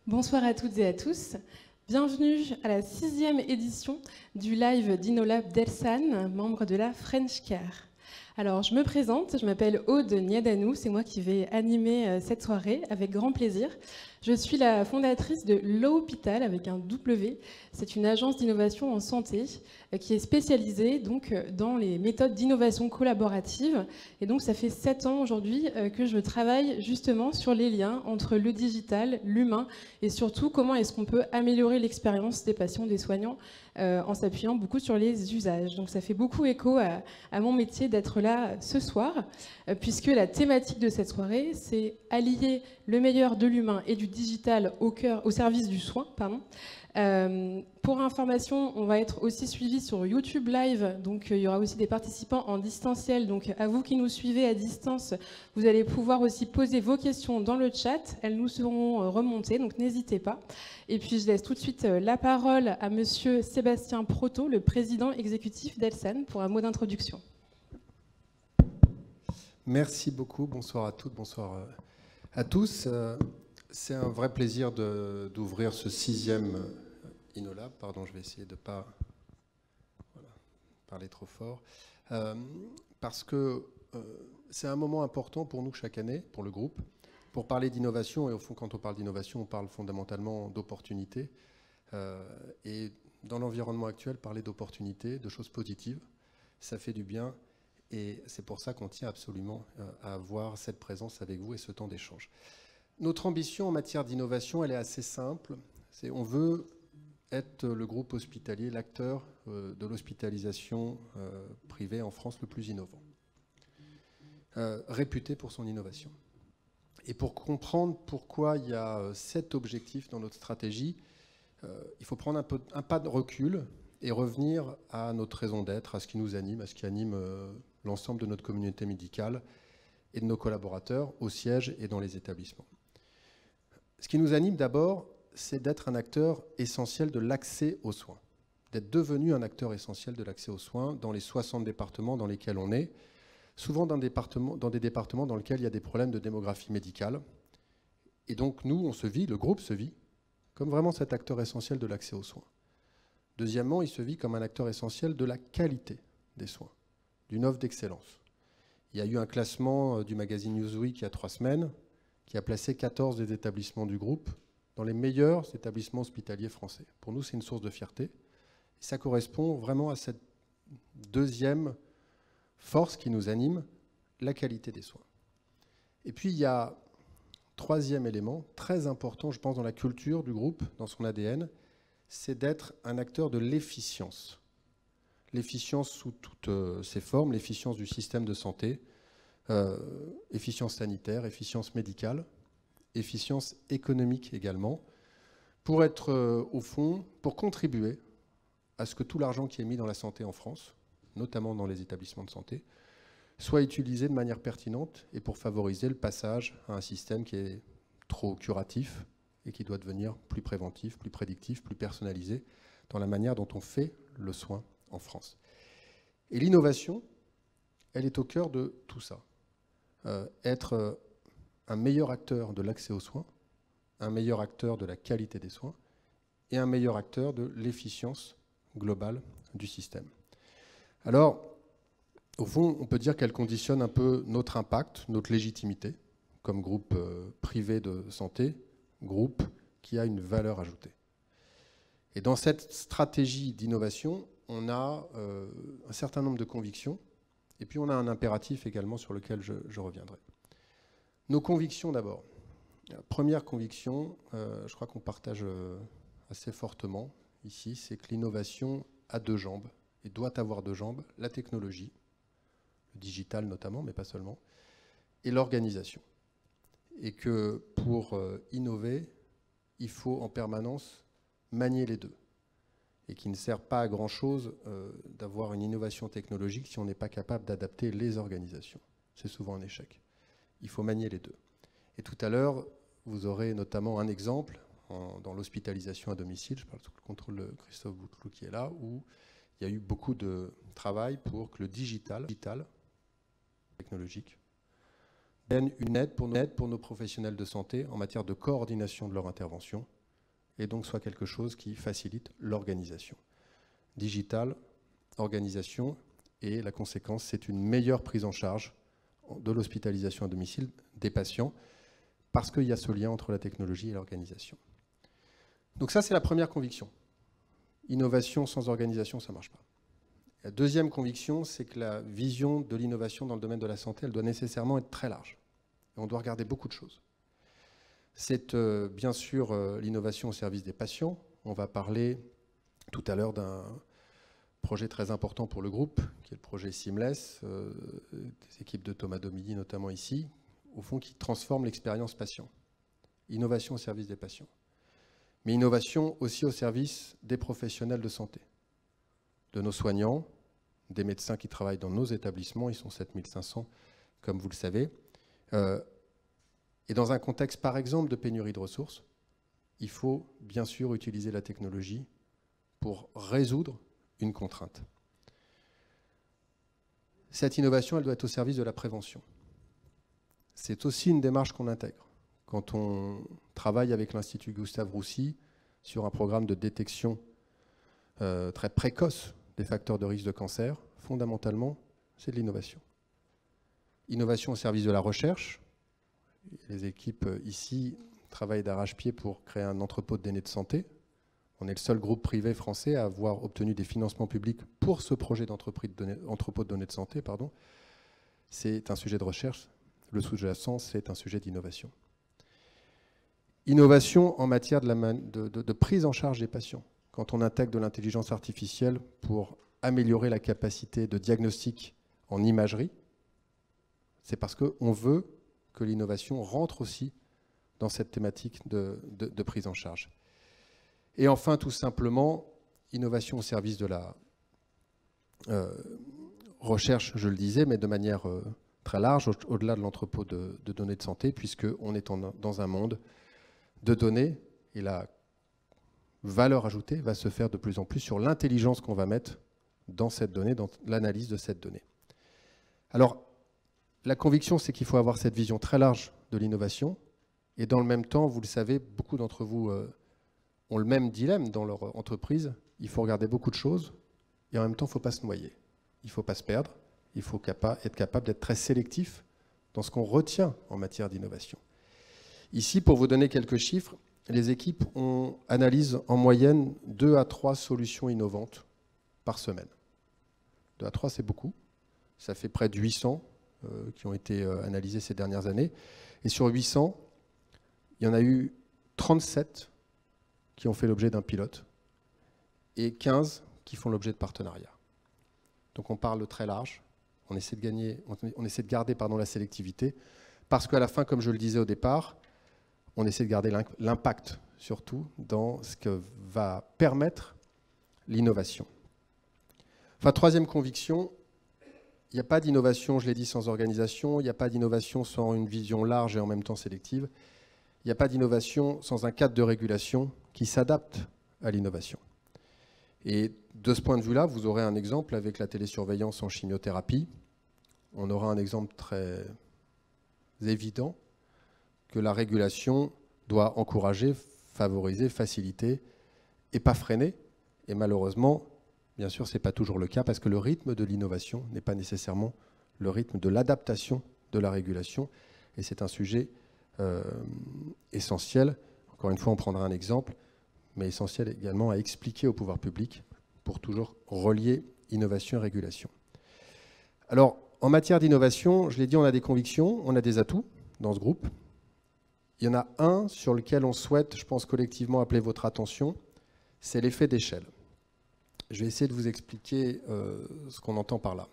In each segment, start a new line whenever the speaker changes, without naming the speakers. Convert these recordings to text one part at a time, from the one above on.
Bonsoir à toutes et à tous. Bienvenue à la 6e édition du live d'InnoLab d'Elsan, membre de la French Care. Alors, je me présente, je m'appelle Aude Niadanou, c'est moi qui vais animer cette soirée avec grand plaisir. Je suis la fondatrice de l'Hôpital avec un W. C'est une agence d'innovation en santé qui est spécialisée donc, dans les méthodes d'innovation collaborative. Et donc, ça fait 7 ans aujourd'hui que je travaille justement sur les liens entre le digital, l'humain et surtout comment est-ce qu'on peut améliorer l'expérience des patients, des soignants en s'appuyant beaucoup sur les usages. Donc, ça fait beaucoup écho à mon métier d'être là ce soir, puisque la thématique de cette soirée, c'est allier le meilleur de l'humain et du digital au service du soin. Pour information, on va être aussi suivi sur YouTube Live, donc il y aura aussi des participants en distanciel. Donc à vous qui nous suivez à distance, vous allez pouvoir aussi poser vos questions dans le chat, elles nous seront remontées, donc n'hésitez pas. Et puis je laisse tout de suite la parole à monsieur Sébastien Proto, le président exécutif d'Elsan, pour un mot d'introduction.
Merci beaucoup, bonsoir à toutes, bonsoir à tous. C'est un vrai plaisir d'ouvrir ce 6e InnoLab. Pardon, je vais essayer de ne pas parler trop fort. Parce que c'est un moment important pour nous chaque année, pour le groupe, pour parler d'innovation. Et au fond, quand on parle d'innovation, on parle fondamentalement d'opportunités. Et dans l'environnement actuel, parler d'opportunités, de choses positives, ça fait du bien. Et c'est pour ça qu'on tient absolument à avoir cette présence avec vous et ce temps d'échange. Notre ambition en matière d'innovation, elle est assez simple. On veut être le groupe hospitalier, l'acteur de l'hospitalisation privée en France le plus innovant, réputé pour son innovation. Et pour comprendre pourquoi il y a 7 objectifs dans notre stratégie, il faut prendre un pas de recul et revenir à notre raison d'être, à ce qui nous anime, à ce qui anime l'ensemble de notre communauté médicale et de nos collaborateurs au siège et dans les établissements. Ce qui nous anime d'abord, c'est d'être un acteur essentiel de l'accès aux soins, d'être devenu un acteur essentiel de l'accès aux soins dans les 60 départements dans lesquels on est, souvent dans des départements dans lesquels il y a des problèmes de démographie médicale. Et donc nous, on se vit, le groupe se vit, comme vraiment cet acteur essentiel de l'accès aux soins. Deuxièmement, il se vit comme un acteur essentiel de la qualité des soins, d'une offre d'excellence. Il y a eu un classement du magazine Newsweek il y a 3 semaines qui a placé 14 des établissements du groupe dans les meilleurs établissements hospitaliers français. Pour nous, c'est une source de fierté. Et ça correspond vraiment à cette deuxième force qui nous anime, la qualité des soins. Et puis, il y a un troisième élément, très important, je pense, dans la culture du groupe, dans son ADN, c'est d'être un acteur de l'efficience. L'efficience sous toutes ses formes, l'efficience du système de santé, efficience sanitaire, efficience médicale, efficience économique également, pour être au fond, pour contribuer à ce que tout l'argent qui est mis dans la santé en France, notamment dans les établissements de santé, soit utilisé de manière pertinente et pour favoriser le passage à un système qui est trop curatif et qui doit devenir plus préventif, plus prédictif, plus personnalisé dans la manière dont on fait le soin en France. Et l'innovation, elle est au cœur de tout ça. Être un meilleur acteur de l'accès aux soins, un meilleur acteur de la qualité des soins et un meilleur acteur de l'efficience globale du système. Alors, au fond, on peut dire qu'elle conditionne un peu notre impact, notre légitimité, comme groupe privé de santé, groupe qui a une valeur ajoutée. Et dans cette stratégie d'innovation, on a un certain nombre de convictions, et puis on a un impératif également sur lequel je reviendrai. Nos convictions d'abord. Première conviction, je crois qu'on partage assez fortement ici, c'est que l'innovation a 2 jambes, et doit avoir 2 jambes, la technologie, le digital notamment, mais pas seulement, et l'organisation. Et que pour innover, il faut en permanence manier les 2. Et qu'il ne sert pas à grand-chose d'avoir une innovation technologique si on n'est pas capable d'adapter les organisations. C'est souvent un échec. Il faut manier les 2. Et tout à l'heure, vous aurez notamment un exemple dans l'hospitalisation à domicile, je parle sous le contrôle de Christophe Bouteloup qui est là, où il y a eu beaucoup de travail pour que le digital technologique donne une aide pour nos professionnels de santé en matière de coordination de leur intervention et donc soit quelque chose qui facilite l'organisation. Digital, organisation, et la conséquence, c'est une meilleure prise en charge de l'hospitalisation à domicile des patients, parce qu'il y a ce lien entre la technologie et l'organisation. Donc ça, c'est la première conviction. Innovation sans organisation, ça ne marche pas. La deuxième conviction, c'est que la vision de l'innovation dans le domaine de la santé, elle doit nécessairement être très large. Et on doit regarder beaucoup de choses. C'est bien sûr l'innovation au service des patients. On va parler tout à l'heure d'un projet très important pour le groupe, qui est le projet Seamless, des équipes de Thomas Domidi notamment ici, au fond qui transforme l'expérience patient. Innovation au service des patients. Mais innovation aussi au service des professionnels de santé, de nos soignants, des médecins qui travaillent dans nos établissements, ils sont 7500, comme vous le savez. Et dans un contexte, par exemple, de pénurie de ressources, il faut bien sûr utiliser la technologie pour résoudre une contrainte. Cette innovation, elle doit être au service de la prévention. C'est aussi une démarche qu'on intègre. Quand on travaille avec l'Institut Gustave Roussy sur un programme de détection très précoce des facteurs de risque de cancer, fondamentalement, c'est de l'innovation. Innovation au service de la recherche. Les équipes ici travaillent d'arrache-pied pour créer un entrepôt de données de santé. On est le seul groupe privé français à avoir obtenu des financements publics pour ce projet d'entrepôt de données de santé. C'est un sujet de recherche. Le sous-jacent, c'est un sujet d'innovation. Innovation en matière de prise en charge des patients. Quand on intègre de l'intelligence artificielle pour améliorer la capacité de diagnostic en imagerie, c'est parce qu'on veut que l'innovation rentre aussi dans cette thématique de prise en charge. Et enfin, tout simplement, innovation au service de la recherche, je le disais, mais de manière très large, au-delà de l'entrepôt de données de santé, puisqu'on est dans un monde de données, et la valeur ajoutée va se faire de plus en plus sur l'intelligence qu'on va mettre dans cette donnée, dans l'analyse de cette donnée. Alors, la conviction, c'est qu'il faut avoir cette vision très large de l'innovation, et dans le même temps, vous le savez, beaucoup d'entre vous ont le même dilemme dans leur entreprise. Il faut regarder beaucoup de choses, et en même temps, il ne faut pas se noyer. Il ne faut pas se perdre, il faut être capable d'être très sélectif dans ce qu'on retient en matière d'innovation. Ici, pour vous donner quelques chiffres, les équipes analysent en moyenne 2 à 3 solutions innovantes par semaine. 2 à 3, c'est beaucoup. Ça fait près de 800 qui ont été analysés ces dernières années. Et sur 800, il y en a eu 37 qui ont fait l'objet d'un pilote et 15 qui font l'objet de partenariats. Donc on parle très large, on essaie de garder la sélectivité, parce qu'à la fin, comme je le disais au départ, on essaie de garder l'impact, surtout, dans ce que va permettre l'innovation. Enfin, troisième conviction, il n'y a pas d'innovation, je l'ai dit, sans organisation, il n'y a pas d'innovation sans une vision large et en même temps sélective, il n'y a pas d'innovation sans un cadre de régulation qui s'adapte à l'innovation. Et de ce point de vue-là, vous aurez un exemple avec la télésurveillance en chimiothérapie. On aura un exemple très évident que la régulation doit encourager, favoriser, faciliter et pas freiner. Et malheureusement, bien sûr, ce n'est pas toujours le cas parce que le rythme de l'innovation n'est pas nécessairement le rythme de l'adaptation de la régulation. Et c'est un sujet essentiel. Encore une fois, on prendra un exemple, mais essentiel également à expliquer au pouvoir public pour toujours relier innovation et régulation. Alors, en matière d'innovation, je l'ai dit, on a des convictions, on a des atouts dans ce groupe. Il y en a un sur lequel on souhaite, je pense, collectivement appeler votre attention, c'est l'effet d'échelle. Je vais essayer de vous expliquer ce qu'on entend par là.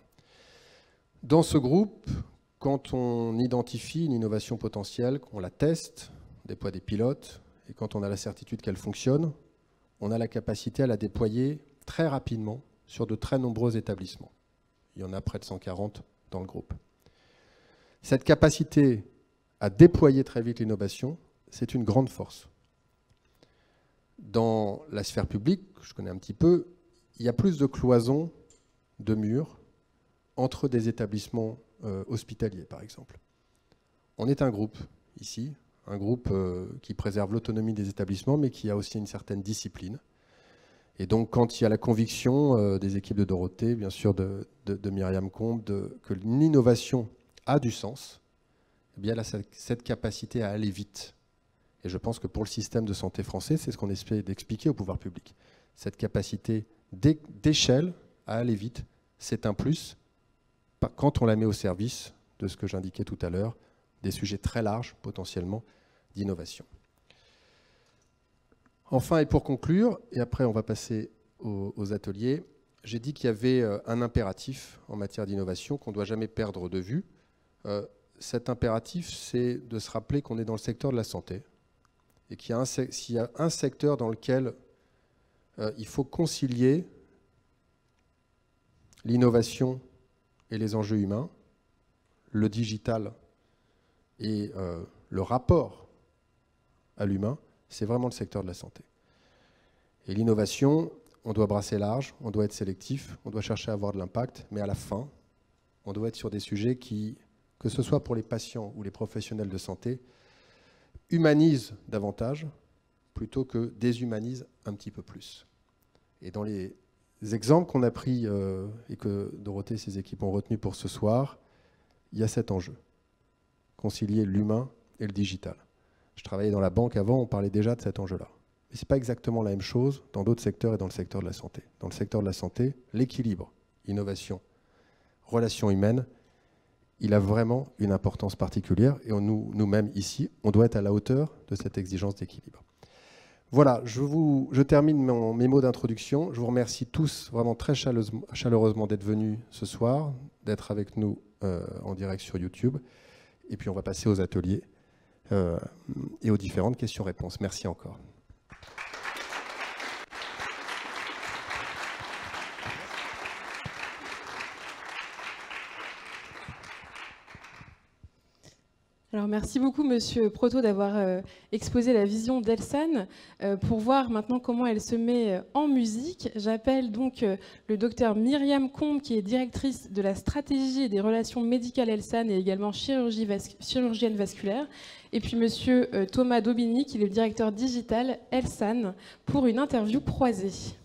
Dans ce groupe, quand on identifie une innovation potentielle, qu'on la teste, déploie des pilotes, et quand on a la certitude qu'elle fonctionne, on a la capacité à la déployer très rapidement sur de très nombreux établissements. Il y en a près de 140 dans le groupe. Cette capacité à déployer très vite l'innovation, c'est une grande force. Dans la sphère publique, je connais un petit peu, il y a plus de cloisons, de murs, entre des établissements hospitaliers, par exemple. On est un groupe, ici, un groupe qui préserve l'autonomie des établissements, mais qui a aussi une certaine discipline. Et donc, quand il y a la conviction des équipes de Dorothée, bien sûr de Myriam Combe, que l'innovation a du sens, eh bien, elle a cette capacité à aller vite. Et je pense que pour le système de santé français, c'est ce qu'on essaie d'expliquer au pouvoir public. Cette capacité d'échelle à aller vite, c'est un plus quand on la met au service de ce que j'indiquais tout à l'heure, des sujets très larges, potentiellement, d'innovation. Enfin, et pour conclure, et après on va passer aux ateliers, j'ai dit qu'il y avait un impératif en matière d'innovation qu'on ne doit jamais perdre de vue. Cet impératif, c'est de se rappeler qu'on est dans le secteur de la santé et qu'il y a s'il y a un secteur dans lequel il faut concilier l'innovation et les enjeux humains, le digital et le rapport à l'humain, c'est vraiment le secteur de la santé. Et l'innovation, on doit brasser large, on doit être sélectif, on doit chercher à avoir de l'impact, mais à la fin, on doit être sur des sujets qui, que ce soit pour les patients ou les professionnels de santé, humanisent davantage plutôt que déshumanisent un petit peu plus. Et dans les exemples qu'on a pris et que Dorothée et ses équipes ont retenus pour ce soir, il y a cet enjeu, concilier l'humain et le digital. Je travaillais dans la banque avant, on parlait déjà de cet enjeu-là. Mais ce n'est pas exactement la même chose dans d'autres secteurs et dans le secteur de la santé. Dans le secteur de la santé, l'équilibre, innovation, relations humaines, il a vraiment une importance particulière et nous-mêmes ici, on doit être à la hauteur de cette exigence d'équilibre. Voilà, je termine mes mots d'introduction. Je vous remercie tous vraiment très chaleureusement d'être venus ce soir, d'être avec nous en direct sur YouTube. Et puis on va passer aux ateliers et aux différentes questions-réponses. Merci encore.
Alors, merci beaucoup, Monsieur Proto, d'avoir exposé la vision d'Elsan. Pour voir maintenant comment elle se met en musique, j'appelle donc le docteur Myriam Combe, qui est directrice de la stratégie et des relations médicales Elsan et également chirurgienne vasculaire, et puis Monsieur Thomas Daubigny, qui est le directeur digital Elsan, pour une interview croisée.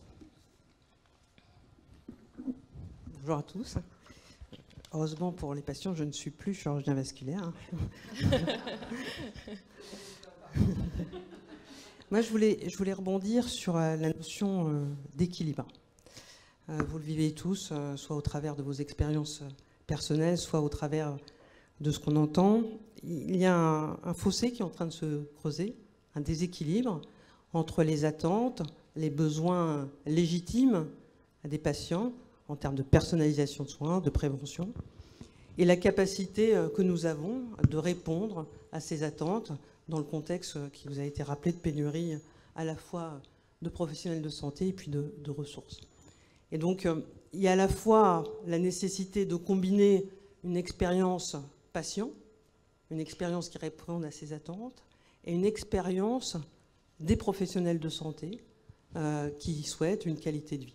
Bonjour à tous. Heureusement pour les patients, je ne suis plus chirurgien vasculaire. Moi, je voulais rebondir sur la notion d'équilibre. Vous le vivez tous, soit au travers de vos expériences personnelles, soit au travers de ce qu'on entend. Il y a un fossé qui est en train de se creuser, un déséquilibre entre les attentes, les besoins légitimes des patients, en termes de personnalisation de soins, de prévention, et la capacité que nous avons de répondre à ces attentes dans le contexte qui vous a été rappelé de pénurie à la fois de professionnels de santé et puis de ressources. Et donc, il y a à la fois la nécessité de combiner une expérience patient, une expérience qui réponde à ces attentes, et une expérience des professionnels de santé qui souhaitent une qualité de vie.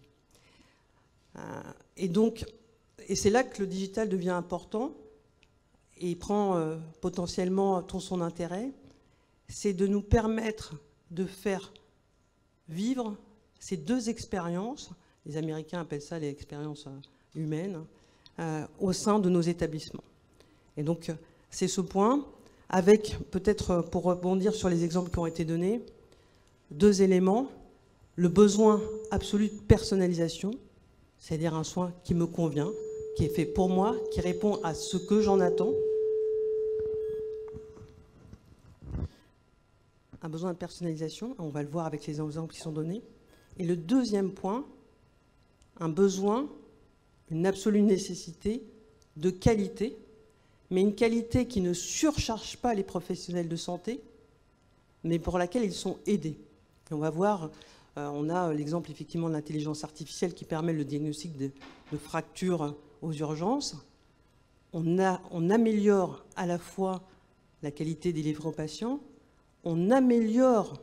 Et c'est là que le digital devient important et prend potentiellement tout son intérêt, c'est de nous permettre de faire vivre ces deux expériences, les Américains appellent ça les expériences humaines, au sein de nos établissements. Et donc c'est ce point, avec peut-être pour rebondir sur les exemples qui ont été donnés, deux éléments, le besoin absolu de personnalisation, c'est-à-dire un soin qui me convient, qui est fait pour moi, qui répond à ce que j'en attends. Un besoin de personnalisation, on va le voir avec les exemples qui sont donnés. Et le deuxième point, un besoin, une absolue nécessité de qualité, mais une qualité qui ne surcharge pas les professionnels de santé, mais pour laquelle ils sont aidés. Et on va voir... on a l'exemple effectivement de l'intelligence artificielle qui permet le diagnostic de fractures aux urgences. On améliore à la fois la qualité des livres aux patients, on améliore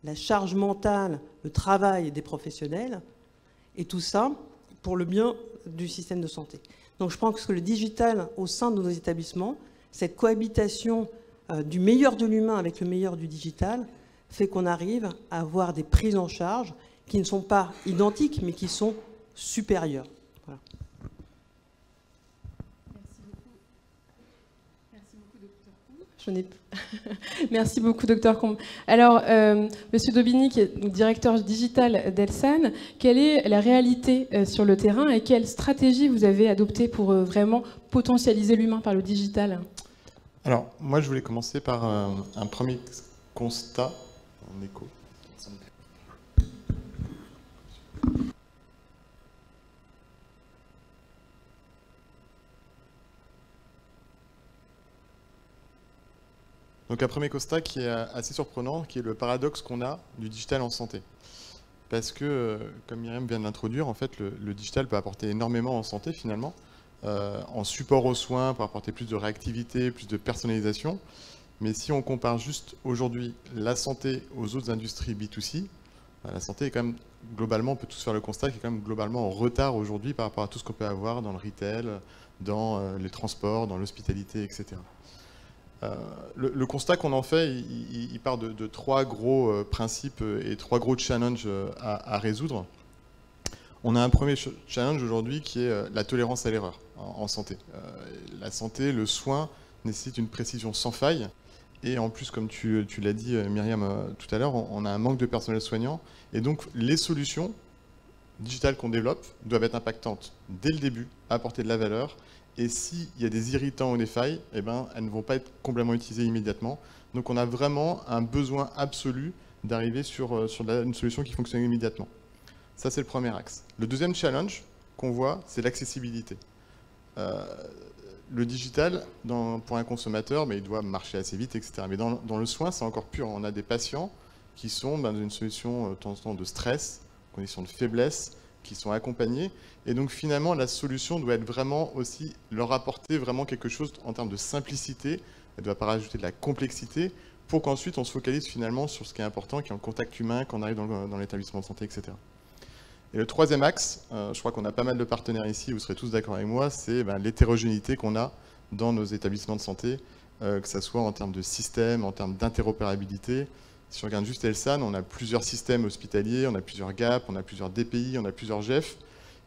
la charge mentale, le travail des professionnels, et tout ça pour le bien du système de santé. Donc je pense que le digital au sein de nos établissements, cette cohabitation du meilleur de l'humain avec le meilleur du digital fait qu'on arrive à avoir des prises en charge qui ne sont pas identiques, mais qui sont supérieures. Voilà.
Merci beaucoup, docteur Combe. Alors, Monsieur Daubigny, qui est directeur digital d'Elsan, quelle est la réalité sur le terrain et quelle stratégie vous avez adoptée pour vraiment potentialiser l'humain par le digital?
Alors, moi, je voulais commencer par un premier constat en écho. Donc un premier constat qui est assez surprenant, qui est le paradoxe qu'on a du digital en santé. Parce que, comme Myriam vient de l'introduire, en fait, le digital peut apporter énormément en santé finalement, en support aux soins, pour apporter plus de réactivité, plus de personnalisation. Mais si on compare juste aujourd'hui la santé aux autres industries B2C, la santé est quand même globalement, on peut tous faire le constat, qui est quand même globalement en retard aujourd'hui par rapport à tout ce qu'on peut avoir dans le retail, dans les transports, dans l'hospitalité, etc. Le constat qu'on en fait, il part de trois gros principes et trois gros challenges à résoudre. On a un premier challenge aujourd'hui qui est la tolérance à l'erreur en santé. La santé, le soin nécessite une précision sans faille. Et en plus, comme tu l'as dit, Myriam, tout à l'heure, on a un manque de personnel soignant. Et donc, les solutions digitales qu'on développe doivent être impactantes dès le début, apporter de la valeur. Et s'il y a des irritants ou des failles, eh ben, elles ne vont pas être complètement utilisées immédiatement. Donc on a vraiment un besoin absolu d'arriver sur une solution qui fonctionne immédiatement. Ça, c'est le premier axe. Le deuxième challenge qu'on voit, c'est l'accessibilité. Le digital, pour un consommateur, mais il doit marcher assez vite, etc. Mais dans le soin, c'est encore pur. On a des patients qui sont dans une solution de stress, conditions de faiblesse, qui sont accompagnés. Et donc finalement, la solution doit être vraiment aussi leur apporter vraiment quelque chose en termes de simplicité. Elle ne doit pas rajouter de la complexité pour qu'ensuite on se focalise finalement sur ce qui est important, qui est en contact humain quand on arrive dans l'établissement de santé, etc. Et le troisième axe, je crois qu'on a pas mal de partenaires ici, vous serez tous d'accord avec moi, c'est l'hétérogénéité qu'on a dans nos établissements de santé, que ce soit en termes de système, en termes d'interopérabilité. Si on regarde juste Elsan, on a plusieurs systèmes hospitaliers, on a plusieurs GAP, on a plusieurs DPI, on a plusieurs GEF.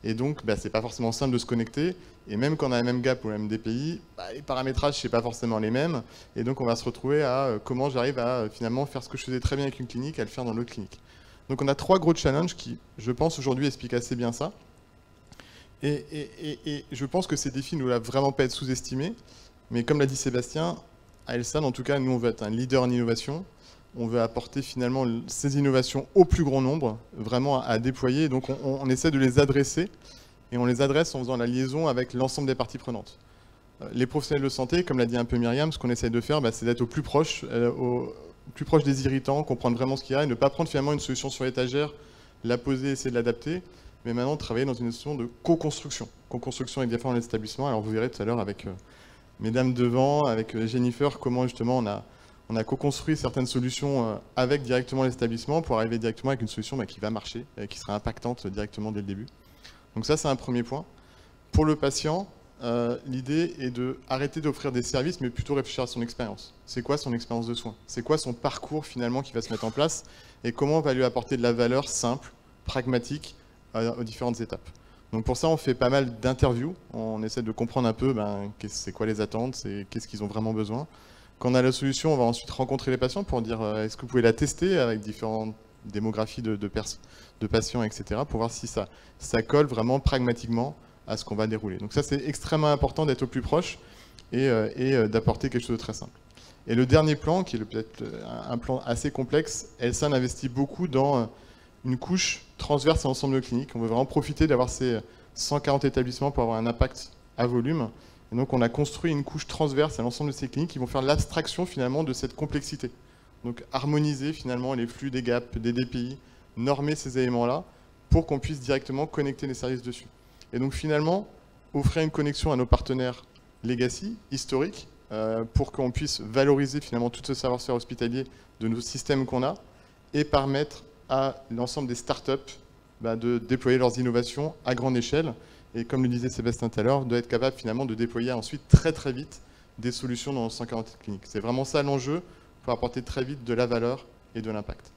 Et donc, c'est pas forcément simple de se connecter. Et même quand on a la même GAP ou la même DPI, les paramétrages, c'est pas forcément les mêmes. Et donc, on va se retrouver à comment j'arrive à finalement faire ce que je faisais très bien avec une clinique, à le faire dans l'autre clinique. Donc, on a trois gros challenges qui, je pense, aujourd'hui expliquent assez bien ça. Et je pense que ces défis ne doivent vraiment pas être sous-estimés. Mais comme l'a dit Sébastien, à Elsan, en tout cas, nous, on veut être un leader en innovation. On veut apporter finalement ces innovations au plus grand nombre, vraiment à déployer. Donc on essaie de les adresser, et on les adresse en faisant la liaison avec l'ensemble des parties prenantes. Les professionnels de santé, comme l'a dit un peu Myriam, ce qu'on essaie de faire, c'est d'être au plus proche des irritants, comprendre vraiment ce qu'il y a, et ne pas prendre finalement une solution sur l'étagère, la poser, essayer de l'adapter, mais maintenant travailler dans une notion de co-construction. Co-construction avec différents établissements. Alors vous verrez tout à l'heure avec mesdames devant, avec Jennifer, comment justement on a co-construit certaines solutions avec directement l'établissement pour arriver directement avec une solution qui va marcher, qui sera impactante directement dès le début. Donc ça, c'est un premier point. Pour le patient, l'idée est d'arrêter d'offrir des services, mais plutôt réfléchir à son expérience. C'est quoi son expérience de soins? C'est quoi son parcours finalement qui va se mettre en place? Et comment on va lui apporter de la valeur simple, pragmatique, aux différentes étapes. Donc pour ça, on fait pas mal d'interviews. On essaie de comprendre un peu c'est quoi les attentes, qu'est-ce qu'ils ont vraiment besoin. Quand on a la solution, on va ensuite rencontrer les patients pour dire est-ce que vous pouvez la tester avec différentes démographies de patients, etc. pour voir si ça colle vraiment pragmatiquement à ce qu'on va dérouler. Donc ça, c'est extrêmement important d'être au plus proche et d'apporter quelque chose de très simple. Et le dernier plan, qui est peut-être un plan assez complexe, Elsan investit beaucoup dans une couche transverse à l'ensemble de nos cliniques. On veut vraiment profiter d'avoir ces 140 établissements pour avoir un impact à volume. Et donc on a construit une couche transverse à l'ensemble de ces cliniques qui vont faire l'abstraction finalement de cette complexité. Donc harmoniser finalement les flux des GAP, des DPI, normer ces éléments-là pour qu'on puisse directement connecter les services dessus. Et donc finalement, offrir une connexion à nos partenaires legacy, historiques, pour qu'on puisse valoriser finalement tout ce savoir-faire hospitalier de nos systèmes qu'on a et permettre à l'ensemble des startups de déployer leurs innovations à grande échelle. Et comme le disait Sébastien tout à l'heure, d'être capable finalement de déployer ensuite très très vite des solutions dans 140 cliniques. C'est vraiment ça l'enjeu, pour apporter très vite de la valeur et de l'impact.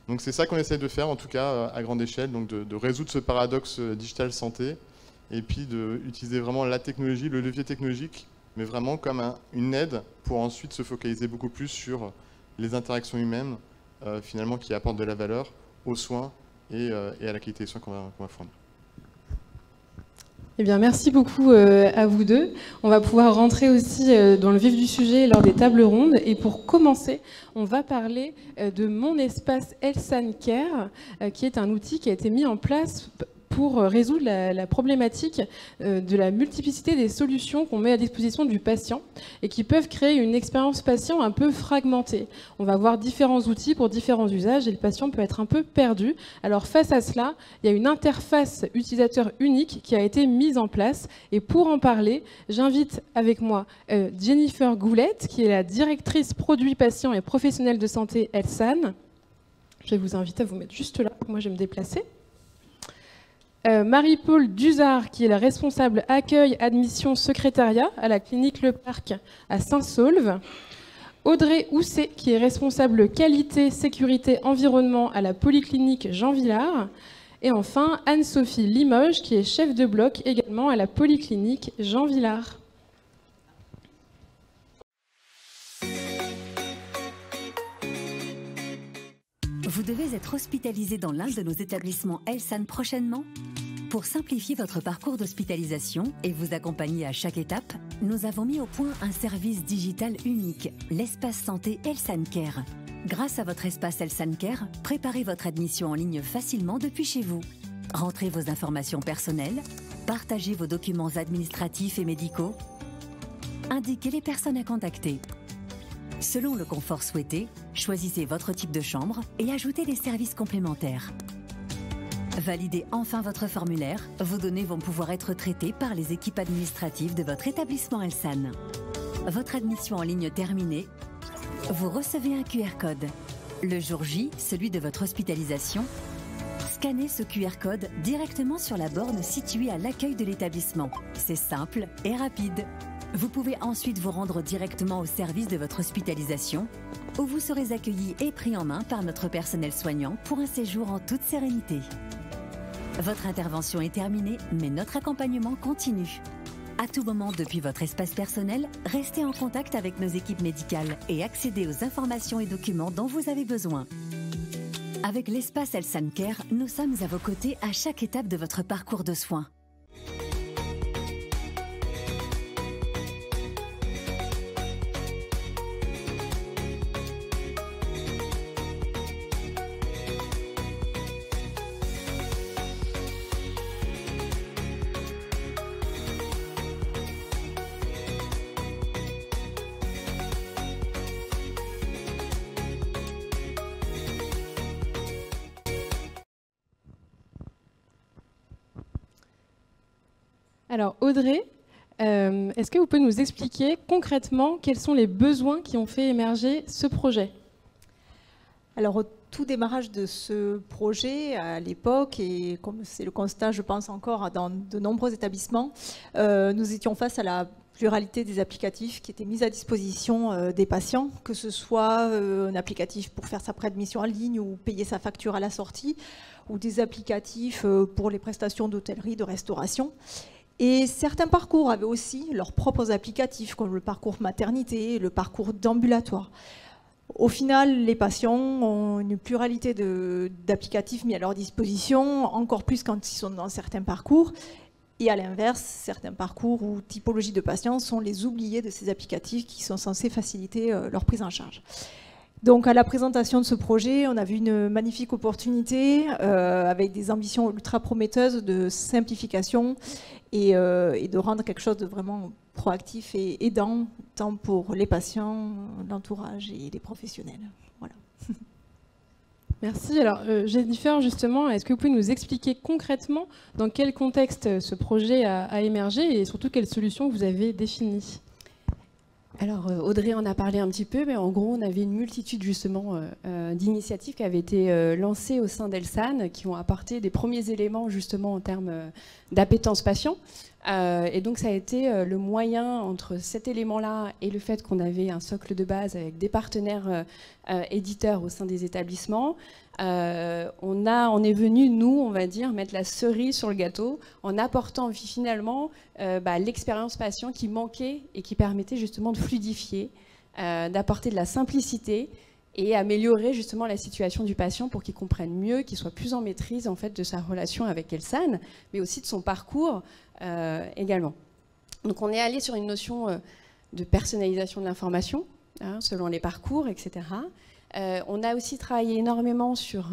Donc c'est ça qu'on essaie de faire, en tout cas à grande échelle, donc de résoudre ce paradoxe digital santé, et puis d'utiliser vraiment la technologie, le levier technologique, mais vraiment comme une aide pour ensuite se focaliser beaucoup plus sur les interactions humaines, finalement, qui apportent de la valeur aux soins et à la qualité des soins qu'on va fournir.
Eh bien, merci beaucoup à vous deux. On va pouvoir rentrer aussi dans le vif du sujet lors des tables rondes. Et pour commencer, on va parler de Mon Espace Elsan Care, qui est un outil qui a été mis en place pour résoudre la problématique de la multiplicité des solutions qu'on met à disposition du patient et qui peuvent créer une expérience patient un peu fragmentée. On va voir différents outils pour différents usages et le patient peut être un peu perdu. Alors face à cela, il y a une interface utilisateur unique qui a été mise en place et pour en parler, j'invite avec moi Jennifer Goulette qui est la directrice produits patients et professionnels de santé Elsan. Je vais vous inviter à vous mettre juste là, moi je vais me déplacer. Marie-Paul Duzard, qui est la responsable accueil, admission, secrétariat à la clinique Le Parc à Saint-Saulve. Audrey Housset, qui est responsable qualité, sécurité, environnement à la polyclinique Jean Villard. Et enfin, Anne-Sophie Limoges, qui est chef de bloc également à la polyclinique Jean Villard.
Vous devez être hospitalisé dans l'un de nos établissements Elsan prochainement? Pour simplifier votre parcours d'hospitalisation et vous accompagner à chaque étape, nous avons mis au point un service digital unique, l'espace santé Elsan Care. Grâce à votre espace Elsan Care, préparez votre admission en ligne facilement depuis chez vous. Rentrez vos informations personnelles, partagez vos documents administratifs et médicaux, indiquez les personnes à contacter. Selon le confort souhaité, choisissez votre type de chambre et ajoutez des services complémentaires. Validez enfin votre formulaire, vos données vont pouvoir être traitées par les équipes administratives de votre établissement Elsan. Votre admission en ligne terminée, vous recevez un QR code. Le jour J, celui de votre hospitalisation, scannez ce QR code directement sur la borne située à l'accueil de l'établissement. C'est simple et rapide. Vous pouvez ensuite vous rendre directement au service de votre hospitalisation, où vous serez accueilli et pris en main par notre personnel soignant pour un séjour en toute sérénité. Votre intervention est terminée, mais notre accompagnement continue. À tout moment depuis votre espace personnel, restez en contact avec nos équipes médicales et accédez aux informations et documents dont vous avez besoin. Avec l'espace Elsan Care, nous sommes à vos côtés à chaque étape de votre parcours de soins.
Alors Audrey, est-ce que vous pouvez nous expliquer concrètement quels sont les besoins qui ont fait émerger ce projet?
Alors au tout démarrage de ce projet, à l'époque, et comme c'est le constat, je pense encore, dans de nombreux établissements, nous étions face à la pluralité des applicatifs qui étaient mis à disposition des patients, que ce soit un applicatif pour faire sa préadmission en ligne ou payer sa facture à la sortie, ou des applicatifs pour les prestations d'hôtellerie, de restauration. Et certains parcours avaient aussi leurs propres applicatifs, comme le parcours maternité, le parcours d'ambulatoire. Au final, les patients ont une pluralité d'applicatifs mis à leur disposition, encore plus quand ils sont dans certains parcours. Et à l'inverse, certains parcours ou typologies de patients sont les oubliés de ces applicatifs qui sont censés faciliter leur prise en charge. Donc à la présentation de ce projet, on a vu une magnifique opportunité avec des ambitions ultra prometteuses de simplification et de rendre quelque chose de vraiment proactif et aidant, tant pour les patients, l'entourage et les professionnels. Voilà.
Merci. Alors Jennifer, justement, est-ce que vous pouvez nous expliquer concrètement dans quel contexte ce projet a émergé et surtout quelles solutions vous avez définies? Alors Audrey en a parlé un petit peu, mais en gros on avait une multitude justement d'initiatives qui avaient été lancées au sein d'Elsan, qui ont apporté des premiers éléments justement en termes d'appétence patient. Et donc ça a été le moyen entre cet élément-là et le fait qu'on avait un socle de base avec des partenaires éditeurs au sein des établissements. On est venu, nous, on va dire, mettre la cerise sur le gâteau en apportant finalement l'expérience patient qui manquait et qui permettait justement de fluidifier, d'apporter de la simplicité et améliorer justement la situation du patient pour qu'il comprenne mieux, qu'il soit plus en maîtrise en fait de sa relation avec Elsan, mais aussi de son parcours également. Donc on est allé sur une notion de personnalisation de l'information, selon les parcours, etc. On a aussi travaillé énormément sur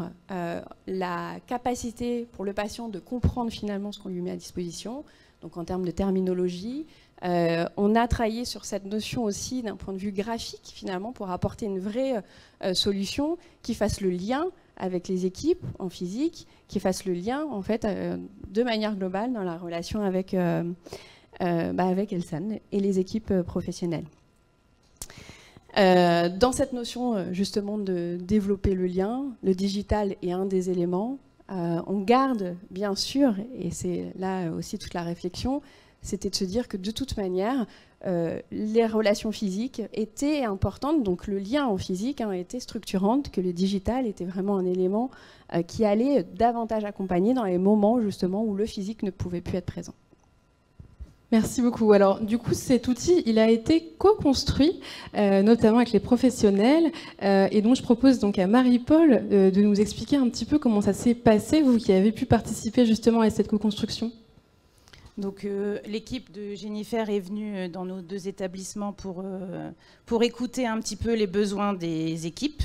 la capacité pour le patient de comprendre finalement ce qu'on lui met à disposition, donc en termes de terminologie. On a travaillé sur cette notion aussi d'un point de vue graphique finalement pour apporter une vraie solution qui fasse le lien avec les équipes en physique, qui fasse le lien en fait de manière globale dans la relation avec Elsan et les équipes professionnelles. Dans cette notion justement de développer le lien, le digital est un des éléments. On garde bien sûr, et c'est là aussi toute la réflexion, c'était de se dire que de toute manière, les relations physiques étaient importantes, donc le lien en physique était structurante, que le digital était vraiment un élément qui allait davantage accompagner dans les moments justement où le physique ne pouvait plus être présent.
Merci beaucoup. Alors, du coup, cet outil, il a été co-construit, notamment avec les professionnels, et donc je propose donc à Marie-Paul de nous expliquer un petit peu comment ça s'est passé, vous qui avez pu participer justement à cette co-construction.
Donc l'équipe de Jennifer est venue dans nos deux établissements pour écouter un petit peu les besoins des équipes,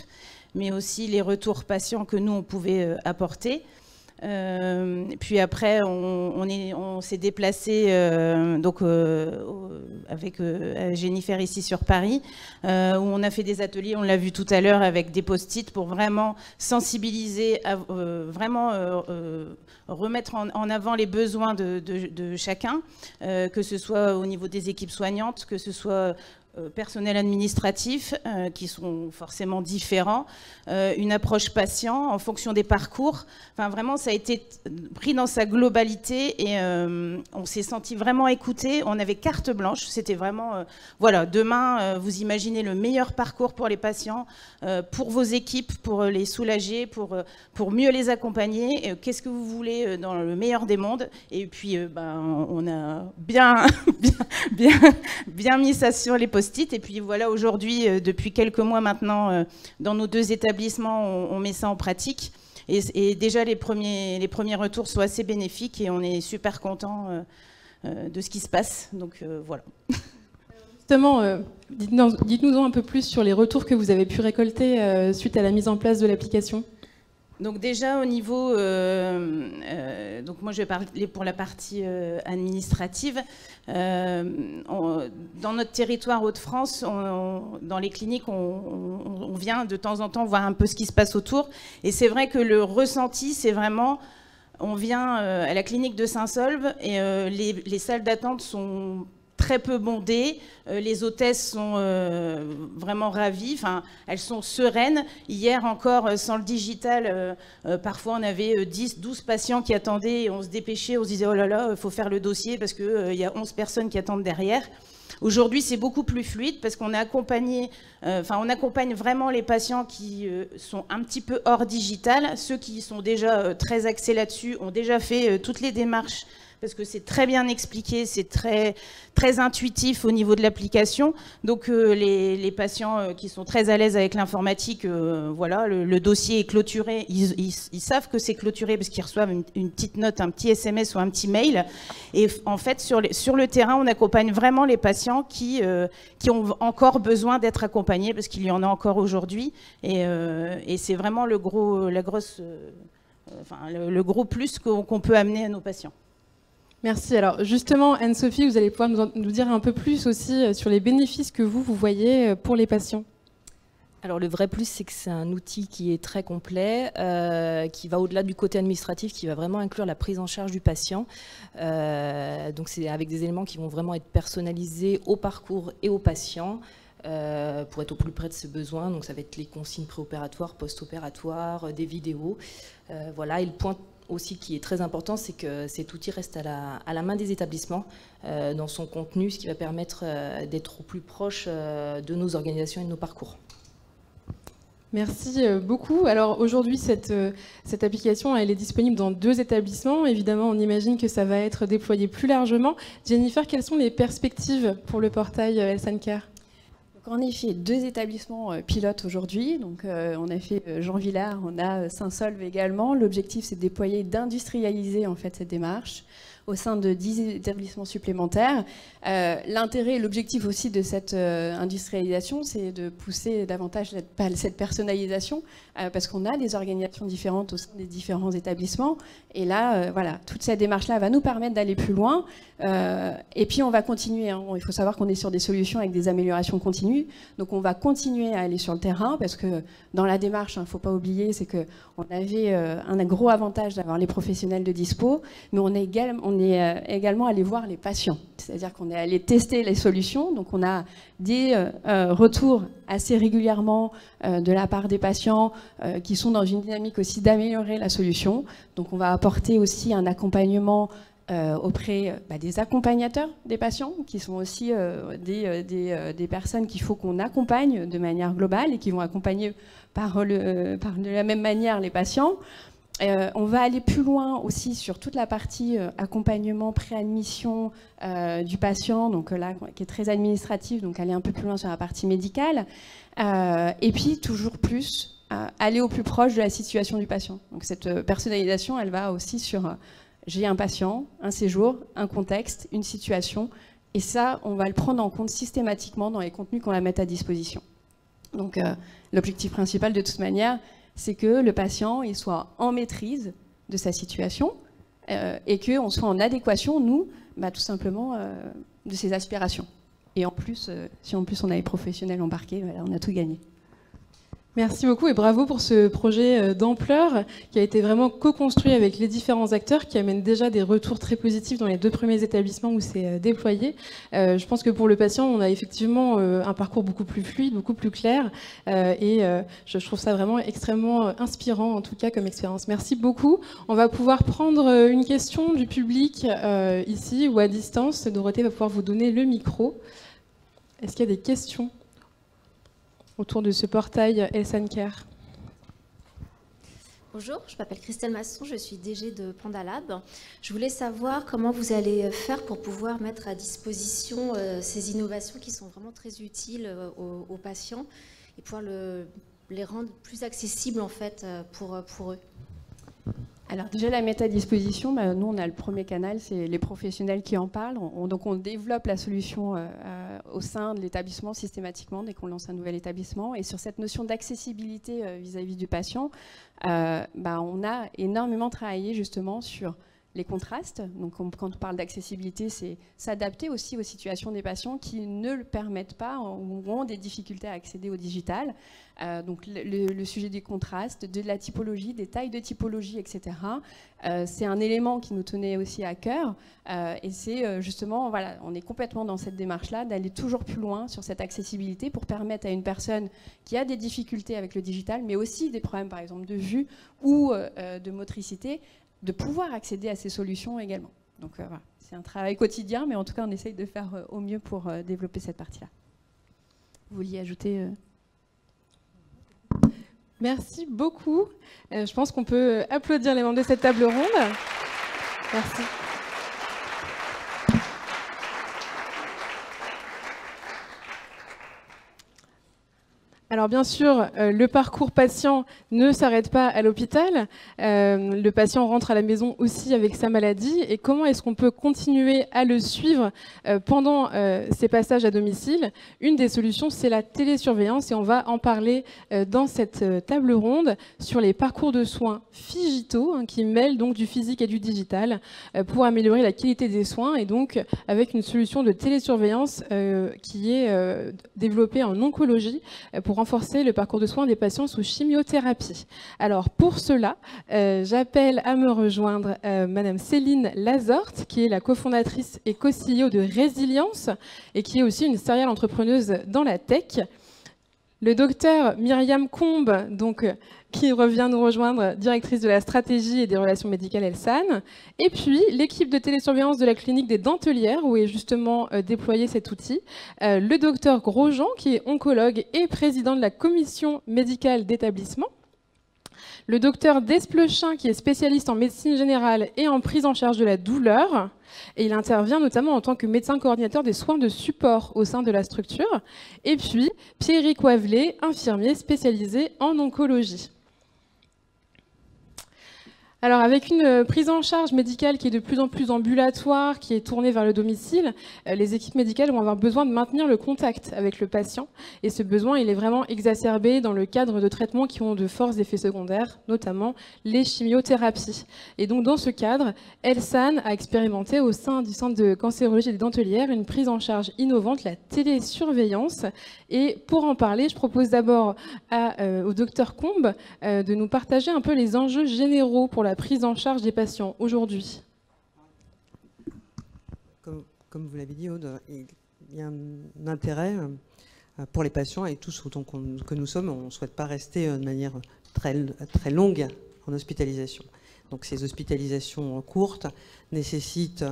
mais aussi les retours patients que nous, on pouvait apporter. Puis après, on s'est déplacé avec Jennifer ici sur Paris, où on a fait des ateliers, on l'a vu tout à l'heure, avec des post-it pour vraiment sensibiliser, remettre en avant les besoins de chacun, que ce soit au niveau des équipes soignantes, que ce soit personnel administratif, qui sont forcément différents, une approche patient en fonction des parcours. Enfin, vraiment, ça a été pris dans sa globalité et on s'est senti vraiment écouté. On avait carte blanche. C'était vraiment, voilà, demain, vous imaginez le meilleur parcours pour les patients, pour vos équipes, pour les soulager, pour mieux les accompagner. Qu'est-ce que vous voulez dans le meilleur des mondes? Et puis, on a bien mis ça sur les post-it. Et puis voilà, aujourd'hui, depuis quelques mois maintenant, dans nos deux établissements, on met ça en pratique. Et déjà, les premiers retours sont assez bénéfiques et on est super contents de ce qui se passe. Donc voilà.
Justement, dites-nous un peu plus sur les retours que vous avez pu récolter suite à la mise en place de l'application.
Donc déjà au niveau, donc moi je vais parler pour la partie administrative. Dans notre territoire Hauts-de-France, dans les cliniques, on vient de temps en temps voir un peu ce qui se passe autour. Et c'est vrai que le ressenti, c'est vraiment, on vient à la clinique de Saint-Saulve et les salles d'attente sont très peu bondées, les hôtesses sont vraiment ravies, enfin, elles sont sereines. Hier encore, sans le digital, parfois on avait 10, 12 patients qui attendaient et on se dépêchait, on se disait oh là là, il faut faire le dossier parce qu'il y a 11 personnes qui attendent derrière. Aujourd'hui, c'est beaucoup plus fluide parce qu'on a accompagné, on accompagne vraiment les patients qui sont un petit peu hors digital. Ceux qui sont déjà très axés là-dessus ont déjà fait toutes les démarches parce que c'est très bien expliqué, c'est très, très intuitif au niveau de l'application. Donc les patients qui sont très à l'aise avec l'informatique, voilà, le dossier est clôturé, ils savent que c'est clôturé parce qu'ils reçoivent une petite note, un petit SMS ou un petit mail. Et en fait, sur le terrain, on accompagne vraiment les patients qui ont encore besoin d'être accompagnés parce qu'il y en a encore aujourd'hui. Et c'est vraiment le gros plus qu'on peut amener à nos patients.
Merci. Alors justement, Anne-Sophie, vous allez pouvoir nous dire un peu plus aussi sur les bénéfices que vous voyez pour les patients.
Alors le vrai plus, c'est que c'est un outil qui est très complet, qui va au-delà du côté administratif, qui va vraiment inclure la prise en charge du patient. Donc c'est avec des éléments qui vont vraiment être personnalisés au parcours et au patient pour être au plus près de ses besoins. Donc ça va être les consignes préopératoires, post-opératoires, des vidéos. Voilà. Et le point aussi qui est très important, c'est que cet outil reste à la main des établissements dans son contenu, ce qui va permettre d'être au plus proche de nos organisations et de nos parcours.
Merci beaucoup. Alors aujourd'hui, cette application, elle est disponible dans 2 établissements. Évidemment, on imagine que ça va être déployé plus largement. Jennifer, quelles sont les perspectives pour le portail Health & Care ?
En effet, 2 établissements pilotes aujourd'hui. Donc, on a fait Jean Villard, on a Saint-Saulve également. L'objectif, c'est de déployer, d'industrialiser en fait cette démarche au sein de 10 établissements supplémentaires. L'intérêt et l'objectif aussi de cette industrialisation, c'est de pousser davantage cette personnalisation, parce qu'on a des organisations différentes au sein des différents établissements. Et là, voilà, toute cette démarche-là va nous permettre d'aller plus loin. Et puis, on va continuer. Hein. Il faut savoir qu'on est sur des solutions avec des améliorations continues. Donc, on va continuer à aller sur le terrain, parce que dans la démarche, il ne faut pas oublier, c'est qu'on avait un gros avantage d'avoir les professionnels de dispo, mais on est également allé voir les patients. C'est-à-dire qu'on est allé tester les solutions. Donc, on a des retours assez régulièrement de la part des patients qui sont dans une dynamique aussi d'améliorer la solution. Donc, on va apporter aussi un accompagnement auprès des accompagnateurs des patients, qui sont aussi des personnes qu'il faut qu'on accompagne de manière globale et qui vont accompagner de la même manière les patients. On va aller plus loin aussi sur toute la partie accompagnement, préadmission du patient, donc là, qui est très administrative, donc aller un peu plus loin sur la partie médicale. Et puis, toujours plus, aller au plus proche de la situation du patient. Donc cette personnalisation, elle va aussi sur j'ai un patient, un séjour, un contexte, une situation, et ça, on va le prendre en compte systématiquement dans les contenus qu'on va mettre à disposition. Donc l'objectif principal, de toute manière, c'est que le patient il soit en maîtrise de sa situation et qu'on soit en adéquation, nous, tout simplement, de ses aspirations. Et en plus, si en plus on a les professionnels embarqués, voilà, on a tout gagné.
Merci beaucoup et bravo pour ce projet d'ampleur qui a été vraiment co-construit avec les différents acteurs, qui amène déjà des retours très positifs dans les 2 premiers établissements où c'est déployé. Je pense que pour le patient, on a effectivement un parcours beaucoup plus fluide, beaucoup plus clair et je trouve ça vraiment extrêmement inspirant en tout cas comme expérience. Merci beaucoup. On va pouvoir prendre une question du public ici ou à distance. Dorothée va pouvoir vous donner le micro. Est-ce qu'il y a des questions autour de ce portail Health & Care?
Bonjour, je m'appelle Christelle Masson, je suis DG de Pandalab. Je voulais savoir comment vous allez faire pour pouvoir mettre à disposition ces innovations qui sont vraiment très utiles aux patients et pouvoir les rendre plus accessibles en fait pour eux.
Alors déjà, la mettre à disposition, nous on a le premier canal, c'est les professionnels qui en parlent. Donc on développe la solution au sein de l'établissement systématiquement dès qu'on lance un nouvel établissement. Et sur cette notion d'accessibilité vis-à-vis du patient, on a énormément travaillé justement sur les contrastes. Donc quand on parle d'accessibilité, c'est s'adapter aussi aux situations des patients qui ne le permettent pas ou ont des difficultés à accéder au digital. Donc le sujet des contrastes, de la typologie, des tailles de typologie, etc. C'est un élément qui nous tenait aussi à cœur. Et c'est justement, voilà, on est complètement dans cette démarche-là, d'aller toujours plus loin sur cette accessibilité pour permettre à une personne qui a des difficultés avec le digital, mais aussi des problèmes par exemple de vue ou de motricité, de pouvoir accéder à ces solutions également. Donc voilà, c'est un travail quotidien, mais en tout cas on essaye de faire au mieux pour développer cette partie-là. Vous vouliez ajouter
Merci beaucoup. Je pense qu'on peut applaudir les membres de cette table ronde. Merci. Alors bien sûr, le parcours patient ne s'arrête pas à l'hôpital. Le patient rentre à la maison aussi avec sa maladie. Et comment est-ce qu'on peut continuer à le suivre pendant ses passages à domicile? Une des solutions, c'est la télésurveillance. Et on va en parler dans cette table ronde sur les parcours de soins Figito, qui mêlent donc du physique et du digital pour améliorer la qualité des soins. Et donc avec une solution de télésurveillance qui est développée en oncologie pour renforcer renforcer le parcours de soins des patients sous chimiothérapie. Alors pour cela, j'appelle à me rejoindre Madame Céline Lazorte, qui est la cofondatrice et co-CEO de Résilience et qui est aussi une serial entrepreneuse dans la tech. Le docteur Myriam Combe, donc, qui revient nous rejoindre, directrice de la stratégie et des relations médicales Elsan. Et puis, l'équipe de télésurveillance de la clinique des Dentelières, où est justement déployé cet outil. Le docteur Grosjean, qui est oncologue et président de la commission médicale d'établissement. Le docteur Desplechin, qui est spécialiste en médecine générale et en prise en charge de la douleur. Et il intervient notamment en tant que médecin coordinateur des soins de support au sein de la structure. Et puis, Pierrick Wavelet, infirmier spécialisé en oncologie. Alors, avec une prise en charge médicale qui est de plus en plus ambulatoire, qui est tournée vers le domicile, les équipes médicales vont avoir besoin de maintenir le contact avec le patient. Et ce besoin, il est vraiment exacerbé dans le cadre de traitements qui ont de forts effets secondaires, notamment les chimiothérapies. Et donc, dans ce cadre, Elsan a expérimenté au sein du Centre de cancérologie des Dentelières une prise en charge innovante, la télésurveillance. Et pour en parler, je propose d'abord au docteur Combe de nous partager un peu les enjeux généraux pour la prise en charge des patients aujourd'hui.
Comme vous l'avez dit, Aude, il y a un intérêt pour les patients et tous autant que nous sommes, on ne souhaite pas rester de manière très longue en hospitalisation. Donc ces hospitalisations courtes nécessitent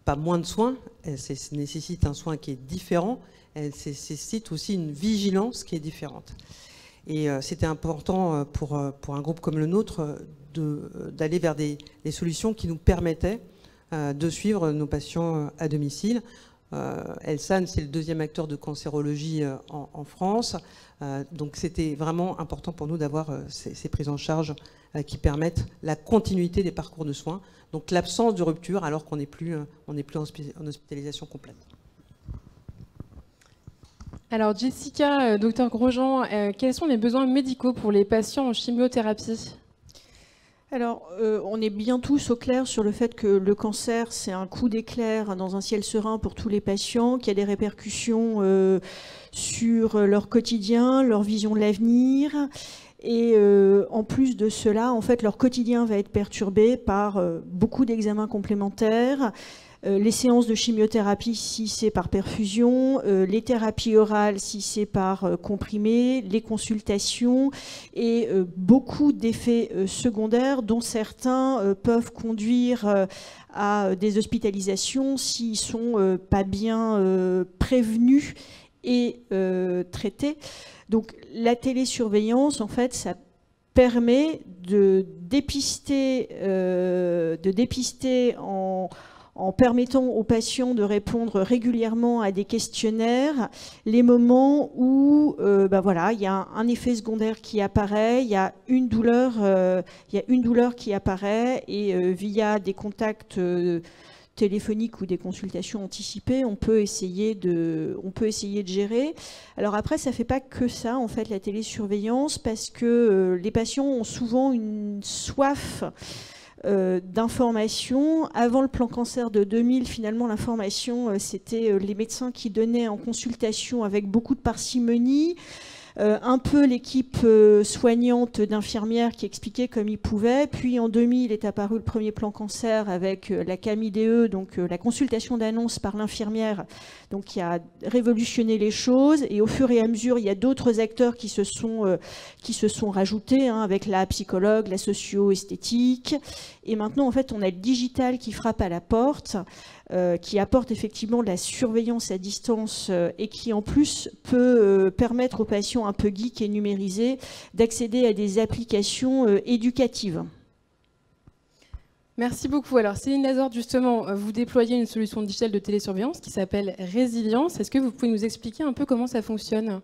pas moins de soins, elles nécessitent un soin qui est différent, elles nécessitent aussi une vigilance qui est différente. Et c'était important pour un groupe comme le nôtre d'aller vers des solutions qui nous permettaient de suivre nos patients à domicile. Elsan, c'est le deuxième acteur de cancérologie en France. Donc c'était vraiment important pour nous d'avoir ces prises en charge qui permettent la continuité des parcours de soins. Donc l'absence de rupture alors qu'on n'est plus en hospitalisation complète.
Alors Jessica, docteur Grosjean, quels sont les besoins médicaux pour les patients en chimiothérapie ?
Alors, on est bien tous au clair sur le fait que le cancer, c'est un coup d'éclair dans un ciel serein pour tous les patients, qu'il y a des répercussions sur leur quotidien, leur vision de l'avenir. Et en plus de cela, en fait, leur quotidien va être perturbé par beaucoup d'examens complémentaires, les séances de chimiothérapie si c'est par perfusion, les thérapies orales si c'est par comprimé, les consultations et beaucoup d'effets secondaires dont certains peuvent conduire à des hospitalisations s'ils ne sont pas bien prévenus et traités. Donc la télésurveillance, en fait, ça permet de dépister en permettant aux patients de répondre régulièrement à des questionnaires, les moments où voilà, il y a un effet secondaire qui apparaît, il y a une douleur qui apparaît et via des contacts téléphoniques ou des consultations anticipées, on peut essayer de gérer. Alors après, ça ne fait pas que ça, en fait, la télésurveillance, parce que les patients ont souvent une soif d'information. Avant le plan cancer de 2000, finalement, l'information, c'était les médecins qui donnaient en consultation avec beaucoup de parcimonie, un peu l'équipe soignante d'infirmières qui expliquait comme ils pouvaient. Puis en 2000 est apparu le premier plan cancer avec la CAMIDE, donc la consultation d'annonce par l'infirmière, donc qui a révolutionné les choses. Et au fur et à mesure, il y a d'autres acteurs qui se sont rajoutés, avec la psychologue, la socio-esthétique. Et maintenant, en fait, on a le digital qui frappe à la porte, qui apporte effectivement de la surveillance à distance et qui en plus peut permettre aux patients un peu geeks et numérisés d'accéder à des applications éducatives.
Merci beaucoup. Alors Céline Lazorte, justement, vous déployez une solution digitale de télésurveillance qui s'appelle Résilience. Est-ce que vous pouvez nous expliquer un peu comment ça fonctionne ?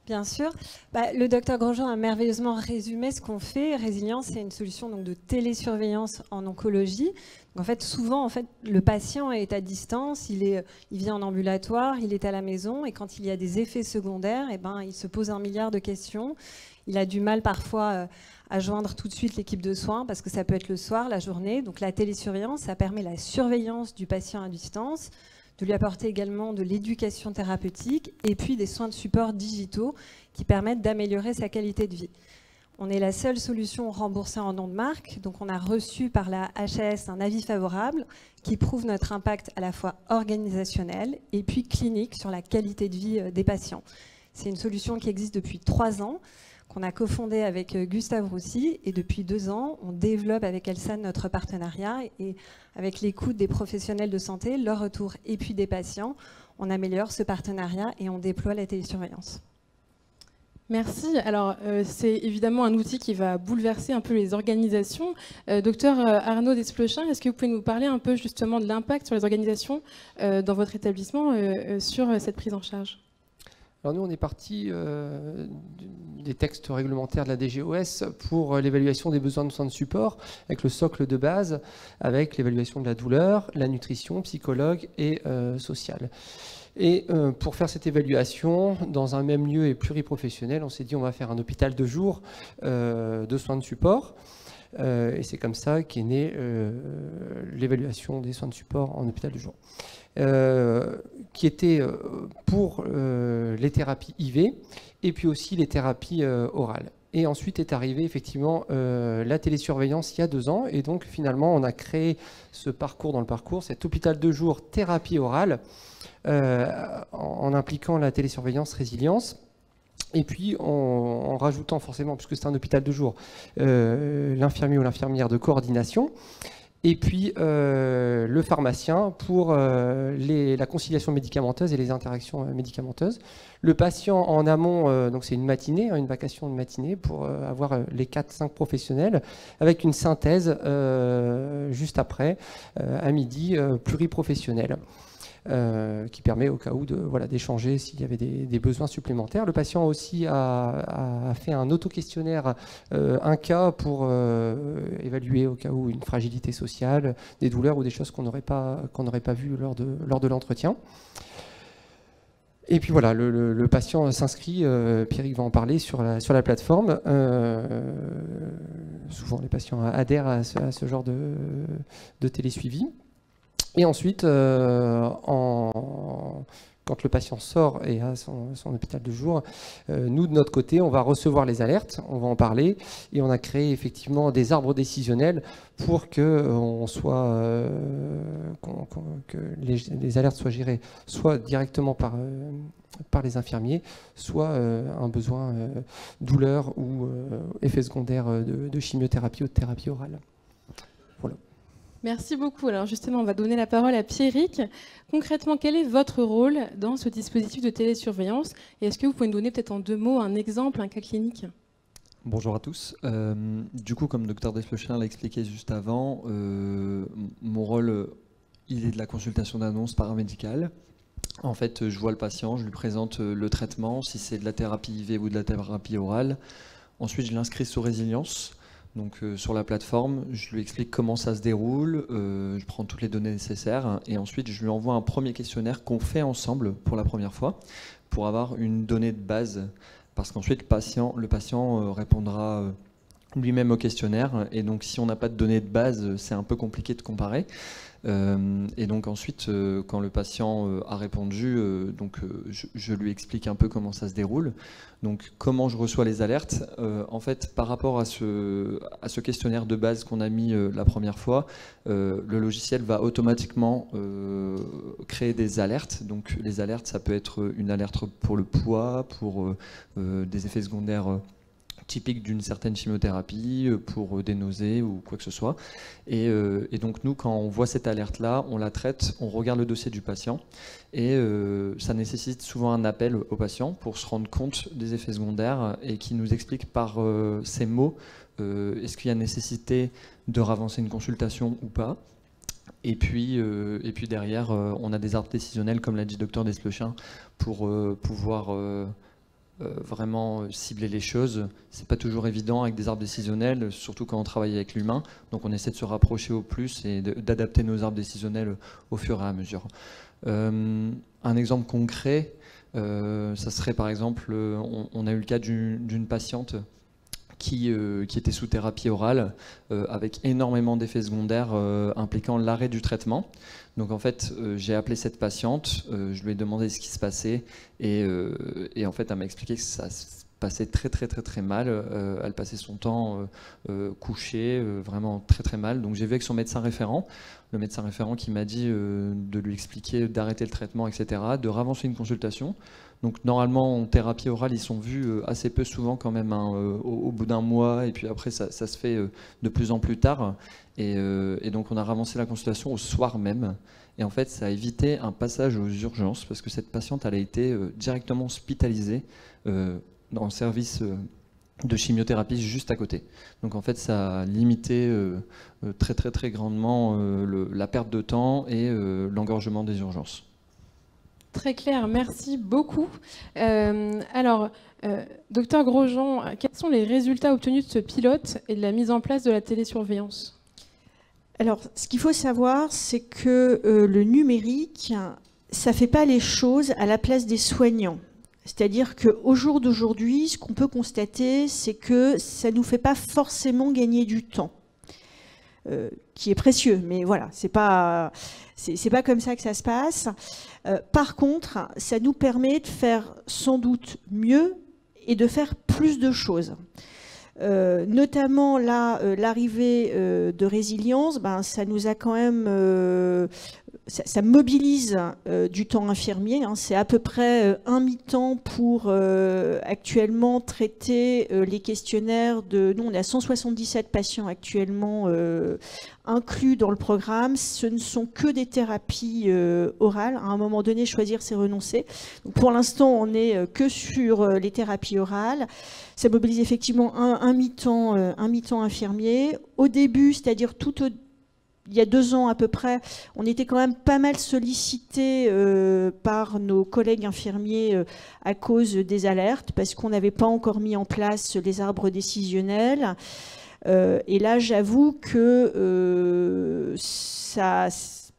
Bien sûr. Le docteur Grosjean a merveilleusement résumé ce qu'on fait. Résilience, c'est une solution donc, de télésurveillance en oncologie. Donc, en fait, souvent, le patient est à distance, il vient en ambulatoire, il est à la maison, et quand il y a des effets secondaires, il se pose 1 milliard de questions. Il a du mal parfois à joindre tout de suite l'équipe de soins, parce que ça peut être le soir, la journée. Donc la télésurveillance, ça permet la surveillance du patient à distance, de lui apporter également de l'éducation thérapeutique et puis des soins de support digitaux qui permettent d'améliorer sa qualité de vie. On est la seule solution remboursée en nom de marque, donc on a reçu par la HAS un avis favorable qui prouve notre impact à la fois organisationnel et puis clinique sur la qualité de vie des patients. C'est une solution qui existe depuis 3 ans, qu'on a cofondée avec Gustave Roussy, et depuis 2 ans, on développe avec Elsan notre partenariat, et avec l'écoute des professionnels de santé, leur retour et puis des patients, on améliore ce partenariat et on déploie la télésurveillance.
Merci. Alors, c'est évidemment un outil qui va bouleverser un peu les organisations. Docteur Arnaud Desplechin, est-ce que vous pouvez nous parler un peu justement de l'impact sur les organisations dans votre établissement sur cette prise en charge ?
Alors nous, on est parti des textes réglementaires de la DGOS pour l'évaluation des besoins de soins de support, avec le socle de base, avec l'évaluation de la douleur, la nutrition, psychologue et sociale. Et pour faire cette évaluation, dans un même lieu et pluriprofessionnel, on s'est dit on va faire un hôpital de jour de soins de support. Et c'est comme ça qu'est née l'évaluation des soins de support en hôpital de jour. Qui était pour les thérapies IV et puis aussi les thérapies orales. Et ensuite est arrivée effectivement la télésurveillance il y a 2 ans. Et donc finalement, on a créé ce parcours dans le parcours, cet hôpital de jour thérapie orale, en impliquant la télésurveillance résilience. Et puis en rajoutant forcément, puisque c'est un hôpital de jour, l'infirmier ou l'infirmière de coordination. Et puis le pharmacien pour la conciliation médicamenteuse et les interactions médicamenteuses. Le patient en amont, donc c'est une matinée, une vacation de matinée pour avoir les 4-5 professionnels, avec une synthèse juste après, à midi, pluriprofessionnelle. Qui permet au cas où d'échanger s'il y avait des besoins supplémentaires. Le patient aussi a fait un auto-questionnaire, un cas pour évaluer au cas où une fragilité sociale, des douleurs ou des choses qu'on n'aurait pas vues lors de l'entretien. Et puis voilà, le patient s'inscrit, Pierrick va en parler, sur la plateforme. Souvent les patients adhèrent à ce genre de télésuivi. Et ensuite, quand le patient sort et a son hôpital de jour, nous, de notre côté, on va recevoir les alertes, on va en parler, et on a créé effectivement des arbres décisionnels pour que, que les alertes soient gérées soit directement par les infirmiers, soit un besoin douleur ou effet secondaire de chimiothérapie ou de thérapie orale. Voilà.
Merci beaucoup. Alors justement, on va donner la parole à Pierrick. Concrètement, quel est votre rôle dans ce dispositif de télésurveillance? Et est-ce que vous pouvez nous donner peut-être en 2 mots un exemple, un cas clinique?
Bonjour à tous. Du coup, comme Dr Desplechin l'a expliqué juste avant, mon rôle, il est de la consultation d'annonce paramédicale. En fait, je vois le patient, je lui présente le traitement, si c'est de la thérapie IV ou de la thérapie orale. Ensuite, je l'inscris sous résilience. Donc sur la plateforme, je lui explique comment ça se déroule, je prends toutes les données nécessaires et ensuite je lui envoie un premier questionnaire qu'on fait ensemble pour la première fois pour avoir une donnée de base parce qu'ensuite le patient répondra lui-même au questionnaire et donc si on n'a pas de données de base, c'est un peu compliqué de comparer. Et donc ensuite, quand le patient a répondu, je lui explique un peu comment ça se déroule. Donc comment je reçois les alertes. En fait, par rapport à ce questionnaire de base qu'on a mis la première fois, le logiciel va automatiquement créer des alertes. Donc les alertes, ça peut être une alerte pour le poids, pour des effets secondaires typique d'une certaine chimiothérapie, pour des nausées ou quoi que ce soit. Et donc nous, quand on voit cette alerte-là, on la traite, on regarde le dossier du patient et ça nécessite souvent un appel au patient pour se rendre compte des effets secondaires et qui nous explique par ces mots est-ce qu'il y a nécessité de ravancer une consultation ou pas. Et puis derrière, on a des arbres décisionnels, comme l'a dit Dr Desplechin, pour pouvoir vraiment cibler les choses. C'est pas toujours évident avec des arbres décisionnels, surtout quand on travaille avec l'humain. Donc on essaie de se rapprocher au plus et d'adapter nos arbres décisionnels au fur et à mesure. Un exemple concret, ça serait par exemple, on a eu le cas d'une patiente qui était sous thérapie orale, avec énormément d'effets secondaires impliquant l'arrêt du traitement. Donc en fait, j'ai appelé cette patiente, je lui ai demandé ce qui se passait, et en fait, elle m'a expliqué que ça se passait très mal. Elle passait son temps couchée, vraiment très mal. Donc j'ai vu avec son médecin référent, le médecin référent qui m'a dit de lui expliquer d'arrêter le traitement, etc., de ravancer une consultation. Donc normalement, en thérapie orale, ils sont vus assez peu souvent quand même, hein, au bout d'un mois, et puis après ça se fait de plus en plus tard. Et donc on a ravancé la consultation au soir même. Et en fait, ça a évité un passage aux urgences, parce que cette patiente, elle a été directement hospitalisée dans le service de chimiothérapie juste à côté. Donc en fait, ça a limité très grandement la perte de temps et l'engorgement des urgences.
Très clair, merci beaucoup. Alors, docteur Grosjean, quels sont les résultats obtenus de ce pilote et de la mise en place de la télésurveillance?
Alors, ce qu'il faut savoir, c'est que le numérique, ça ne fait pas les choses à la place des soignants. C'est-à-dire qu'au jour d'aujourd'hui, ce qu'on peut constater, c'est que ça ne nous fait pas forcément gagner du temps, qui est précieux, mais voilà, c'est pas comme ça que ça se passe. Par contre, ça nous permet de faire sans doute mieux et de faire plus de choses. Notamment là, l'arrivée de Résilience, ça nous a quand même... ça mobilise du temps infirmier. Hein. C'est à peu près un mi-temps pour actuellement traiter les questionnaires de... Nous, on a 177 patients actuellement inclus dans le programme. Ce ne sont que des thérapies orales. À un moment donné, choisir, c'est renoncer. Donc, pour l'instant, on n'est que sur les thérapies orales. Ça mobilise effectivement un mi-temps infirmier. Au début, c'est-à-dire il y a 2 ans à peu près, on était quand même pas mal sollicité par nos collègues infirmiers à cause des alertes, parce qu'on n'avait pas encore mis en place les arbres décisionnels. Et là, j'avoue que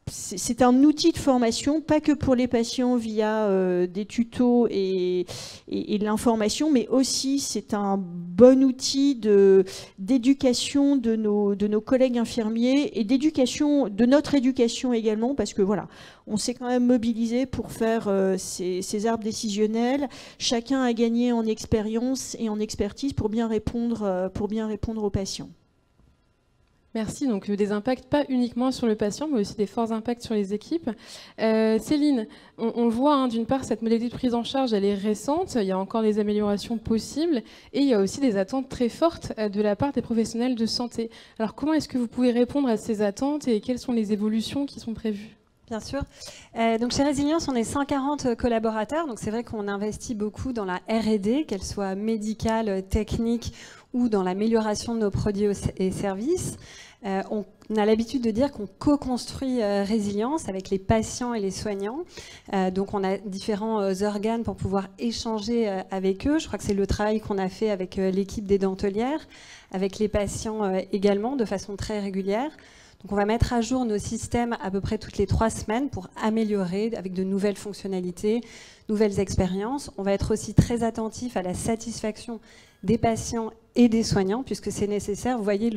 c'est un outil de formation, pas que pour les patients via des tutos et de l'information, mais aussi c'est un bon outil d'éducation de nos collègues infirmiers et d'éducation, de notre éducation également, parce que voilà, on s'est quand même mobilisé pour faire ces arbres décisionnels. Chacun a gagné en expérience et en expertise pour bien répondre aux patients.
Merci. Donc des impacts pas uniquement sur le patient, mais aussi des forts impacts sur les équipes. Céline, on le voit, hein, d'une part, cette modalité de prise en charge, elle est récente, il y a encore des améliorations possibles, et il y a aussi des attentes très fortes de la part des professionnels de santé. Alors comment est-ce que vous pouvez répondre à ces attentes et quelles sont les évolutions qui sont prévues ?
Bien sûr. Donc chez Résilience, on est 140 collaborateurs. Donc c'est vrai qu'on investit beaucoup dans la R&D, qu'elle soit médicale, technique ou dans l'amélioration de nos produits et services. On a l'habitude de dire qu'on co-construit Résilience avec les patients et les soignants. Donc on a différents organes pour pouvoir échanger avec eux. Je crois que c'est le travail qu'on a fait avec l'équipe des dentelières, avec les patients également, de façon très régulière. Donc on va mettre à jour nos systèmes à peu près toutes les 3 semaines pour améliorer avec de nouvelles fonctionnalités, nouvelles expériences. On va être aussi très attentif à la satisfaction des patients et des soignants, puisque c'est nécessaire. Vous voyez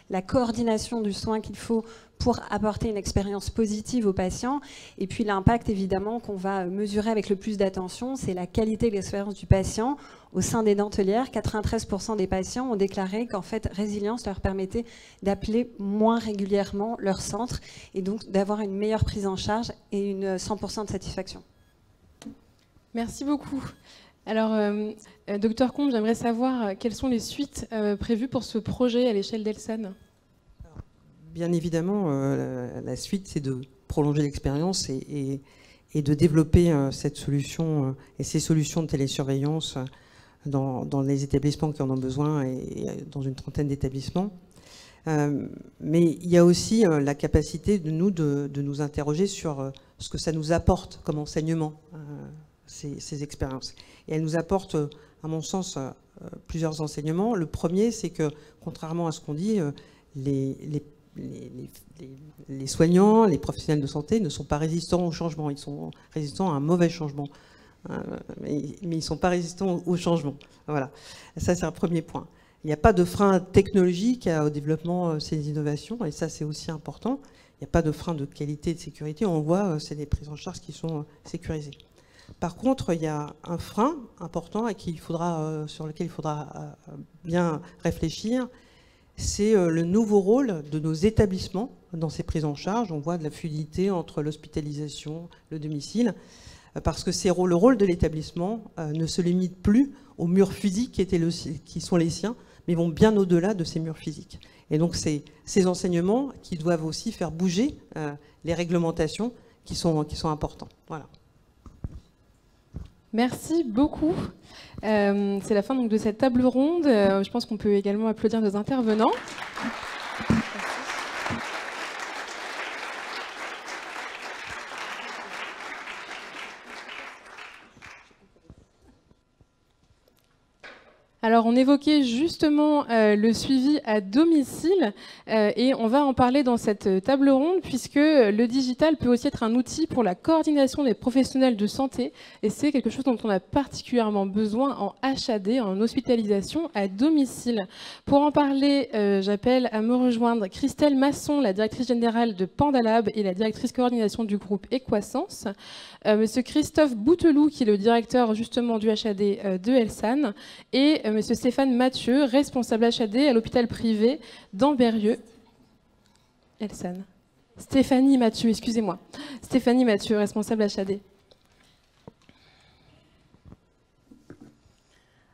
la coordination du soin qu'il faut pour apporter une expérience positive aux patients. Et puis l'impact, évidemment, qu'on va mesurer avec le plus d'attention, c'est la qualité de l'expérience du patient. Au sein des dentelières, 93% des patients ont déclaré qu'en fait, Résilience leur permettait d'appeler moins régulièrement leur centre et donc d'avoir une meilleure prise en charge et une 100% de satisfaction.
Merci beaucoup. Alors, Dr Combe, j'aimerais savoir quelles sont les suites prévues pour ce projet à l'échelle d'Elsan.
Bien évidemment, la suite, c'est de prolonger l'expérience et de développer cette solution et ces solutions de télésurveillance dans les établissements qui en ont besoin et dans une trentaine d'établissements. Mais il y a aussi la capacité de nous interroger sur ce que ça nous apporte comme enseignement, ces expériences. Et elles nous apportent, à mon sens, plusieurs enseignements. Le premier, c'est que, contrairement à ce qu'on dit, les soignants, les professionnels de santé ne sont pas résistants au changement. Ils sont résistants à un mauvais changement. Mais ils ne sont pas résistants au changement. Voilà. Ça, c'est un premier point. Il n'y a pas de frein technologique au développement de ces innovations, et ça c'est aussi important. Il n'y a pas de frein de qualité et de sécurité. On voit, c'est des prises en charge qui sont sécurisées. Par contre, il y a un frein important et sur lequel il faudra bien réfléchir. C'est le nouveau rôle de nos établissements dans ces prises en charge. On voit de la fluidité entre l'hospitalisation, le domicile, parce que le rôle de l'établissement ne se limite plus aux murs physiques qui sont les siens, mais vont bien au-delà de ces murs physiques. Et donc, c'est ces enseignements qui doivent aussi faire bouger les réglementations qui sont importants. Voilà.
Merci beaucoup. C'est la fin donc, de cette table ronde. Je pense qu'on peut également applaudir nos intervenants. Alors, on évoquait justement le suivi à domicile et on va en parler dans cette table ronde puisque le digital peut aussi être un outil pour la coordination des professionnels de santé et c'est quelque chose dont on a particulièrement besoin en HAD, en hospitalisation à domicile. Pour en parler, j'appelle à me rejoindre Christelle Masson, la directrice générale de Pandalab et la directrice coordination du groupe Equasens, Monsieur Christophe Bouteloup, qui est le directeur justement du HAD de Elsan, et Monsieur Stéphane Mathieu, responsable HAD à l'hôpital privé d'Ambérieu. Elsan. Stéphanie Mathieu, excusez-moi. Stéphanie Mathieu, responsable HAD.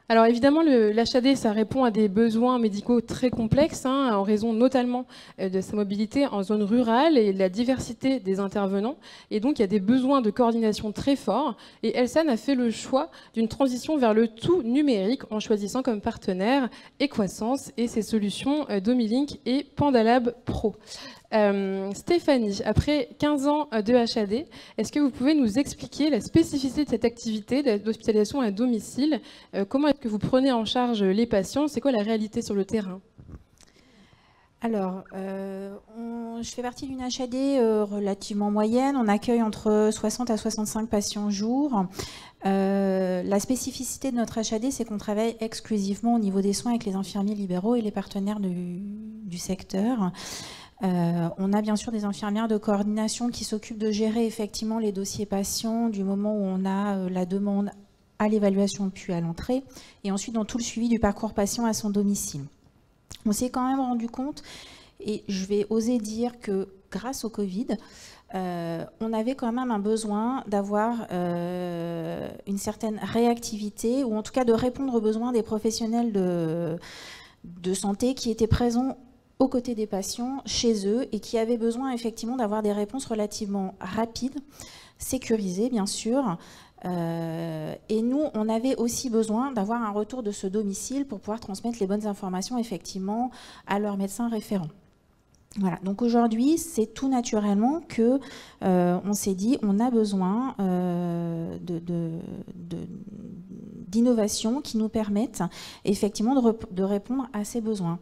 Alors évidemment, l'HAD, ça répond à des besoins médicaux très complexes, en raison notamment de sa mobilité en zone rurale et de la diversité des intervenants. Et donc, il y a des besoins de coordination très forts. Et Elsan a fait le choix d'une transition vers le tout numérique en choisissant comme partenaire Equasens et ses solutions Domilink et Pandalab Pro. Stéphanie, après 15 ans de HAD, est-ce que vous pouvez nous expliquer la spécificité de cette activité d'hospitalisation à domicile? Comment est-ce que vous prenez en charge les patients? C'est quoi la réalité sur le terrain?
Alors, je fais partie d'une HAD relativement moyenne. On accueille entre 60 à 65 patients jour. La spécificité de notre HAD, c'est qu'on travaille exclusivement au niveau des soins avec les infirmiers libéraux et les partenaires du secteur. On a bien sûr des infirmières de coordination qui s'occupent de gérer effectivement les dossiers patients du moment où on a la demande à l'évaluation puis à l'entrée, et ensuite dans tout le suivi du parcours patient à son domicile. On s'est quand même rendu compte, et je vais oser dire que grâce au Covid, on avait quand même un besoin d'avoir une certaine réactivité, ou en tout cas de répondre aux besoins des professionnels de santé qui étaient présents aux côtés des patients, chez eux, et qui avaient besoin effectivement d'avoir des réponses relativement rapides, sécurisées bien sûr. Et nous, on avait aussi besoin d'avoir un retour de ce domicile pour pouvoir transmettre les bonnes informations effectivement à leur médecin référent. Voilà, donc aujourd'hui, c'est tout naturellement que on s'est dit on a besoin d'innovations qui nous permettent effectivement de répondre à ces besoins.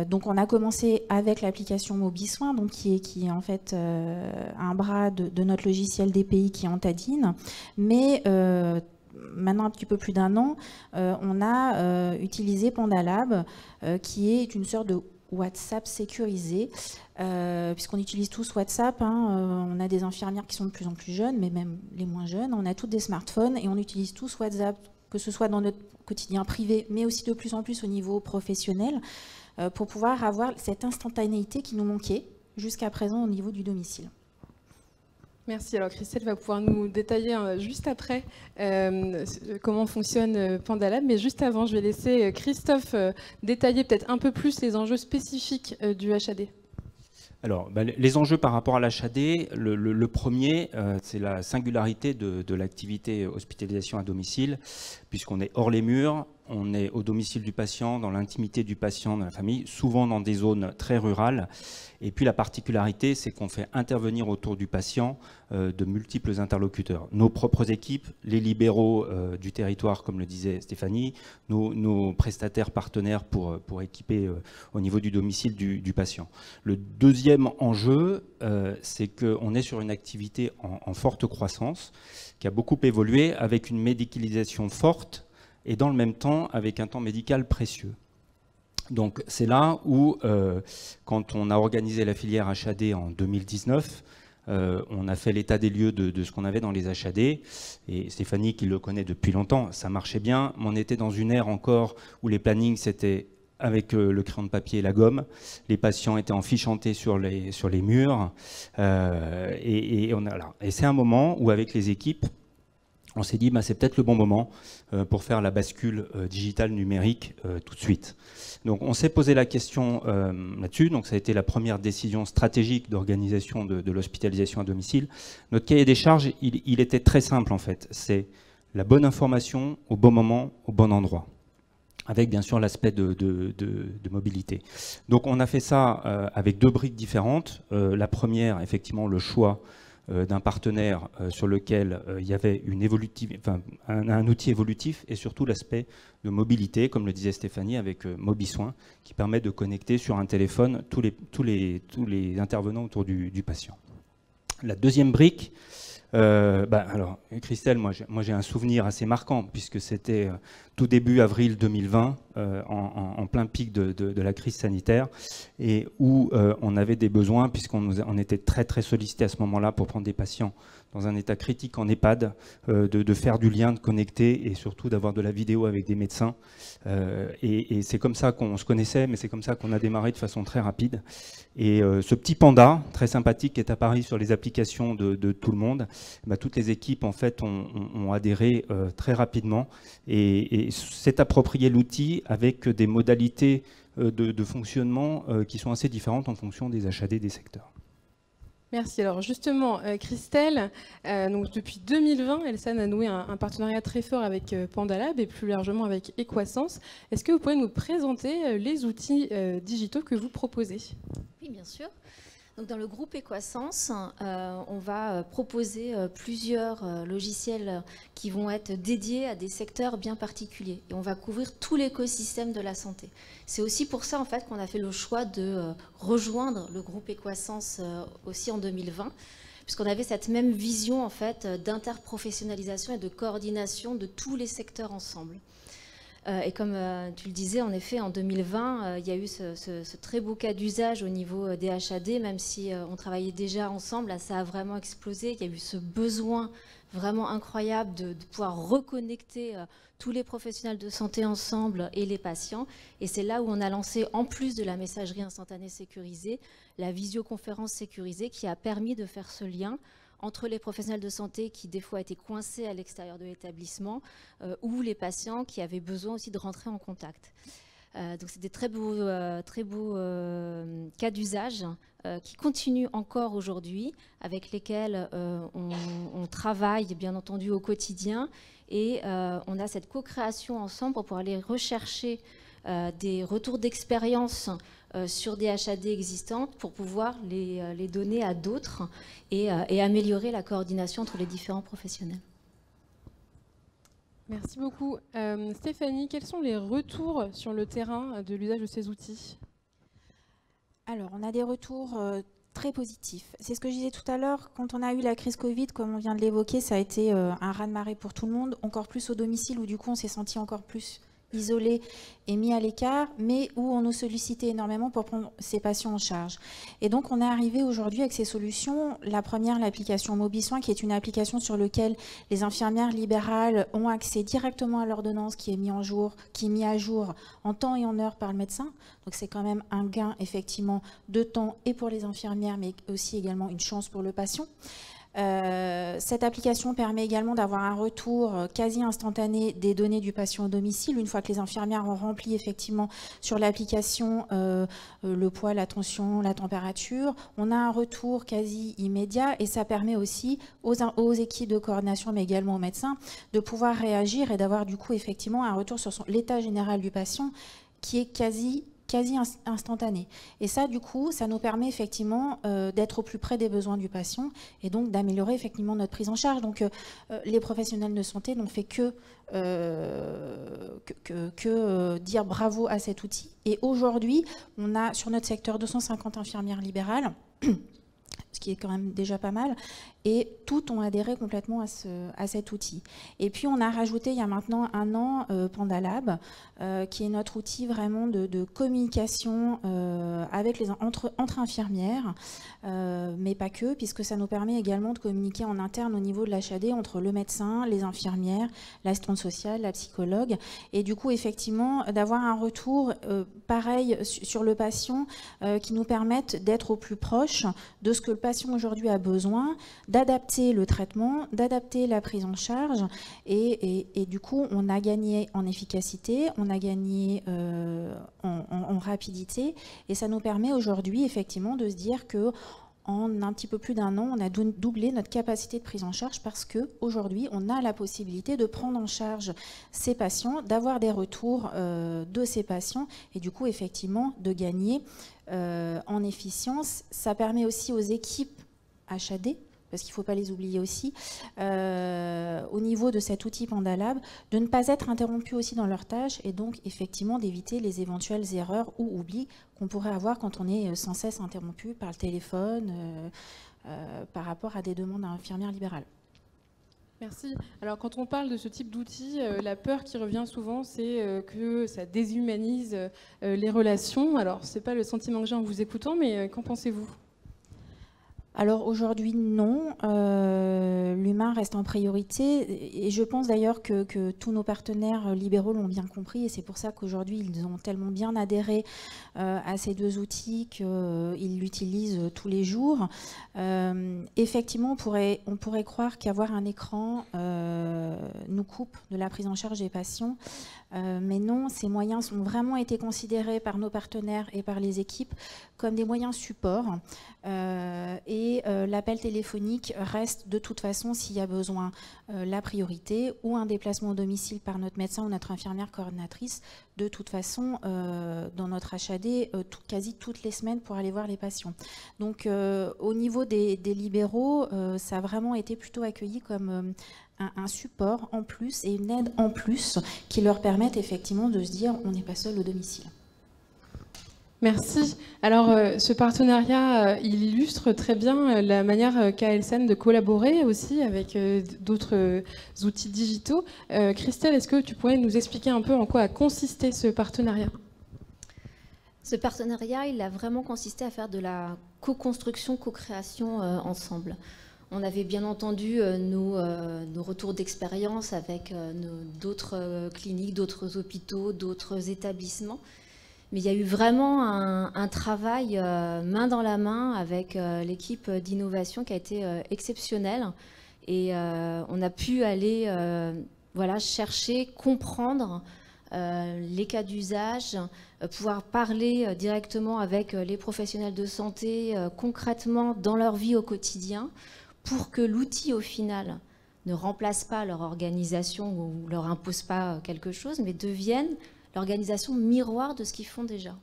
Donc on a commencé avec l'application MobiSoin, donc qui est en fait un bras de notre logiciel DPI qui est Antadine, mais maintenant un petit peu plus d'un an, on a utilisé Pandalab, qui est une sorte de WhatsApp sécurisé, puisqu'on utilise tous WhatsApp, on a des infirmières qui sont de plus en plus jeunes, mais même les moins jeunes, on a toutes des smartphones et on utilise tous WhatsApp, que ce soit dans notre quotidien privé, mais aussi de plus en plus au niveau professionnel, pour pouvoir avoir cette instantanéité qui nous manquait jusqu'à présent au niveau du domicile.
Merci. Alors Christelle va pouvoir nous détailler juste après comment fonctionne Pandalab, mais juste avant, je vais laisser Christophe détailler peut-être un peu plus les enjeux spécifiques du HAD.
Alors, les enjeux par rapport à l'HAD, le premier, c'est la singularité de l'activité hospitalisation à domicile, puisqu'on est hors les murs, on est au domicile du patient, dans l'intimité du patient, dans la famille, souvent dans des zones très rurales. Et puis la particularité, c'est qu'on fait intervenir autour du patient de multiples interlocuteurs. Nos propres équipes, les libéraux du territoire, comme le disait Stéphanie, nos prestataires partenaires pour équiper au niveau du domicile du patient. Le deuxième enjeu, c'est qu'on est sur une activité en forte croissance, qui a beaucoup évolué avec une médicalisation forte, et dans le même temps avec un temps médical précieux. Donc c'est là où, quand on a organisé la filière HAD en 2019, on a fait l'état des lieux de ce qu'on avait dans les HAD, et Stéphanie qui le connaît depuis longtemps, ça marchait bien, mais on était dans une ère encore où les plannings c'était avec le crayon de papier et la gomme, les patients étaient enfichantés sur les murs, et c'est un moment où avec les équipes, on s'est dit c'est peut-être le bon moment pour faire la bascule digitale numérique tout de suite. Donc on s'est posé la question là-dessus, donc ça a été la première décision stratégique d'organisation de l'hospitalisation à domicile. Notre cahier des charges, il était très simple en fait, c'est la bonne information au bon moment, au bon endroit, avec bien sûr l'aspect de mobilité. Donc on a fait ça avec 2 briques différentes. La première, effectivement, le choix d'un partenaire sur lequel il y avait un outil évolutif, et surtout l'aspect de mobilité, comme le disait Stéphanie, avec MobiSoin, qui permet de connecter sur un téléphone tous les intervenants autour du patient. La deuxième brique, alors Christelle, moi j'ai un souvenir assez marquant, puisque c'était tout début avril 2020, en plein pic de la crise sanitaire, et où on avait des besoins, puisqu'on était très très sollicité à ce moment-là pour prendre des patients dans un état critique en EHPAD, de faire du lien, de connecter, et surtout d'avoir de la vidéo avec des médecins. Et c'est comme ça qu'on se connaissait, mais c'est comme ça qu'on a démarré de façon très rapide. Et ce petit panda, très sympathique, qui est apparu sur les applications de tout le monde, toutes les équipes en fait ont adhéré très rapidement et s'est approprié l'outil avec des modalités de fonctionnement qui sont assez différentes en fonction des HAD des secteurs.
Merci. Alors justement, Christelle, donc depuis 2020, Elsan a noué un partenariat très fort avec Pandalab et plus largement avec Equasens. Est-ce que vous pouvez nous présenter les outils digitaux que vous proposez?
Oui, bien sûr. Donc dans le groupe Equasens, on va proposer plusieurs logiciels qui vont être dédiés à des secteurs bien particuliers. Et on va couvrir tout l'écosystème de la santé. C'est aussi pour ça en fait qu'on a fait le choix de rejoindre le groupe Equasens aussi en 2020, puisqu'on avait cette même vision en fait d'interprofessionnalisation et de coordination de tous les secteurs ensemble. Et comme tu le disais, en effet, en 2020, il y a eu ce très beau cas d'usage au niveau des HAD, même si on travaillait déjà ensemble, là, ça a vraiment explosé. Il y a eu ce besoin vraiment incroyable de pouvoir reconnecter tous les professionnels de santé ensemble et les patients. Et c'est là où on a lancé, en plus de la messagerie instantanée sécurisée, la visioconférence sécurisée qui a permis de faire ce lien entre les professionnels de santé qui des fois étaient coincés à l'extérieur de l'établissement ou les patients qui avaient besoin aussi de rentrer en contact. Donc c'est des très beaux cas d'usage qui continuent encore aujourd'hui, avec lesquels on travaille bien entendu au quotidien, et on a cette co-création ensemble pour pouvoir aller rechercher des retours d'expérience sur des HAD existantes pour pouvoir les donner à d'autres et améliorer la coordination entre les différents professionnels.
Merci beaucoup. Stéphanie, quels sont les retours sur le terrain de l'usage de ces outils?
Alors, on a des retours très positifs. C'est ce que je disais tout à l'heure, quand on a eu la crise Covid, comme on vient de l'évoquer, ça a été un raz-de-marée pour tout le monde, encore plus au domicile, où du coup on s'est senti encore plus isolé et mis à l'écart, mais où on nous sollicitait énormément pour prendre ces patients en charge. Et donc on est arrivé aujourd'hui avec ces solutions. La première, l'application MobiSoin, qui est une application sur laquelle les infirmières libérales ont accès directement à l'ordonnance qui est mise à jour en temps et en heure par le médecin. Donc c'est quand même un gain effectivement de temps et pour les infirmières, mais aussi également une chance pour le patient. Cette application permet également d'avoir un retour quasi instantané des données du patient au domicile. Une fois que les infirmières ont rempli effectivement sur l'application le poids, la tension, la température, on a un retour quasi immédiat, et ça permet aussi aux équipes de coordination, mais également aux médecins, de pouvoir réagir et d'avoir du coup effectivement un retour sur l'état général du patient qui est quasi instantané. Et ça, du coup, ça nous permet effectivement d'être au plus près des besoins du patient et donc d'améliorer effectivement notre prise en charge. Donc, les professionnels de santé n'ont fait que dire bravo à cet outil. Et aujourd'hui, on a sur notre secteur 250 infirmières libérales, ce qui est quand même déjà pas mal. et toutes ont adhéré complètement à cet outil. Et puis on a rajouté il y a maintenant 1 an PandaLab, qui est notre outil vraiment de communication entre infirmières, mais pas que, puisque ça nous permet également de communiquer en interne au niveau de l'HAD entre le médecin, les infirmières, l'assistante sociale, la psychologue, et du coup effectivement d'avoir un retour pareil sur le patient qui nous permette d'être au plus proche de ce que le patient aujourd'hui a besoin, d'adapter le traitement, d'adapter la prise en charge, et du coup on a gagné en efficacité, on a gagné en rapidité, et ça nous permet aujourd'hui effectivement de se dire que en un petit peu plus d'1 an, on a doublé notre capacité de prise en charge parce qu'aujourd'hui, on a la possibilité de prendre en charge ces patients, d'avoir des retours de ces patients et du coup, effectivement, de gagner en efficience. Ça permet aussi aux équipes HAD, parce qu'il ne faut pas les oublier aussi, au niveau de cet outil PandaLab, de ne pas être interrompus aussi dans leurs tâches et donc effectivement d'éviter les éventuelles erreurs ou oublis qu'on pourrait avoir quand on est sans cesse interrompu par le téléphone par rapport à des demandes infirmières libérales.
Merci. Alors quand on parle de ce type d'outil, la peur qui revient souvent, c'est que ça déshumanise les relations. Alors ce n'est pas le sentiment que j'ai en vous écoutant, mais qu'en pensez-vous ?
Alors aujourd'hui, non. L'humain reste en priorité. Et je pense d'ailleurs que tous nos partenaires libéraux l'ont bien compris. Et c'est pour ça qu'aujourd'hui, ils ont tellement bien adhéré à ces 2 outils qu'ils l'utilisent tous les jours. Effectivement, on pourrait croire qu'avoir un écran nous coupe de la prise en charge des patients. Mais non, ces moyens ont vraiment été considérés par nos partenaires et par les équipes comme des moyens support. Et l'appel téléphonique reste de toute façon, s'il y a besoin, la priorité, ou un déplacement au domicile par notre médecin ou notre infirmière coordinatrice, de toute façon, dans notre HAD, quasi toutes les semaines pour aller voir les patients. Donc au niveau des libéraux, ça a vraiment été plutôt accueilli comme un support en plus et une aide en plus qui leur permettent effectivement de se dire on n'est pas seul au domicile.
Merci. Alors, ce partenariat, il illustre très bien la manière qu'a Elsan de collaborer aussi avec d'autres outils digitaux. Christelle, est-ce que tu pourrais nous expliquer un peu en quoi a consisté ce partenariat ?
Ce partenariat, il a vraiment consisté à faire de la co-construction, co-création ensemble. On avait bien entendu nos retours d'expérience avec d'autres cliniques, d'autres hôpitaux, d'autres établissements. Mais il y a eu vraiment un travail main dans la main avec l'équipe d'innovation qui a été exceptionnel. Et on a pu aller chercher, comprendre les cas d'usage, pouvoir parler directement avec les professionnels de santé concrètement dans leur vie au quotidien pour que l'outil au final ne remplace pas leur organisation ou leur impose pas quelque chose, mais devienne l'organisation miroir de ce qu'ils font déjà.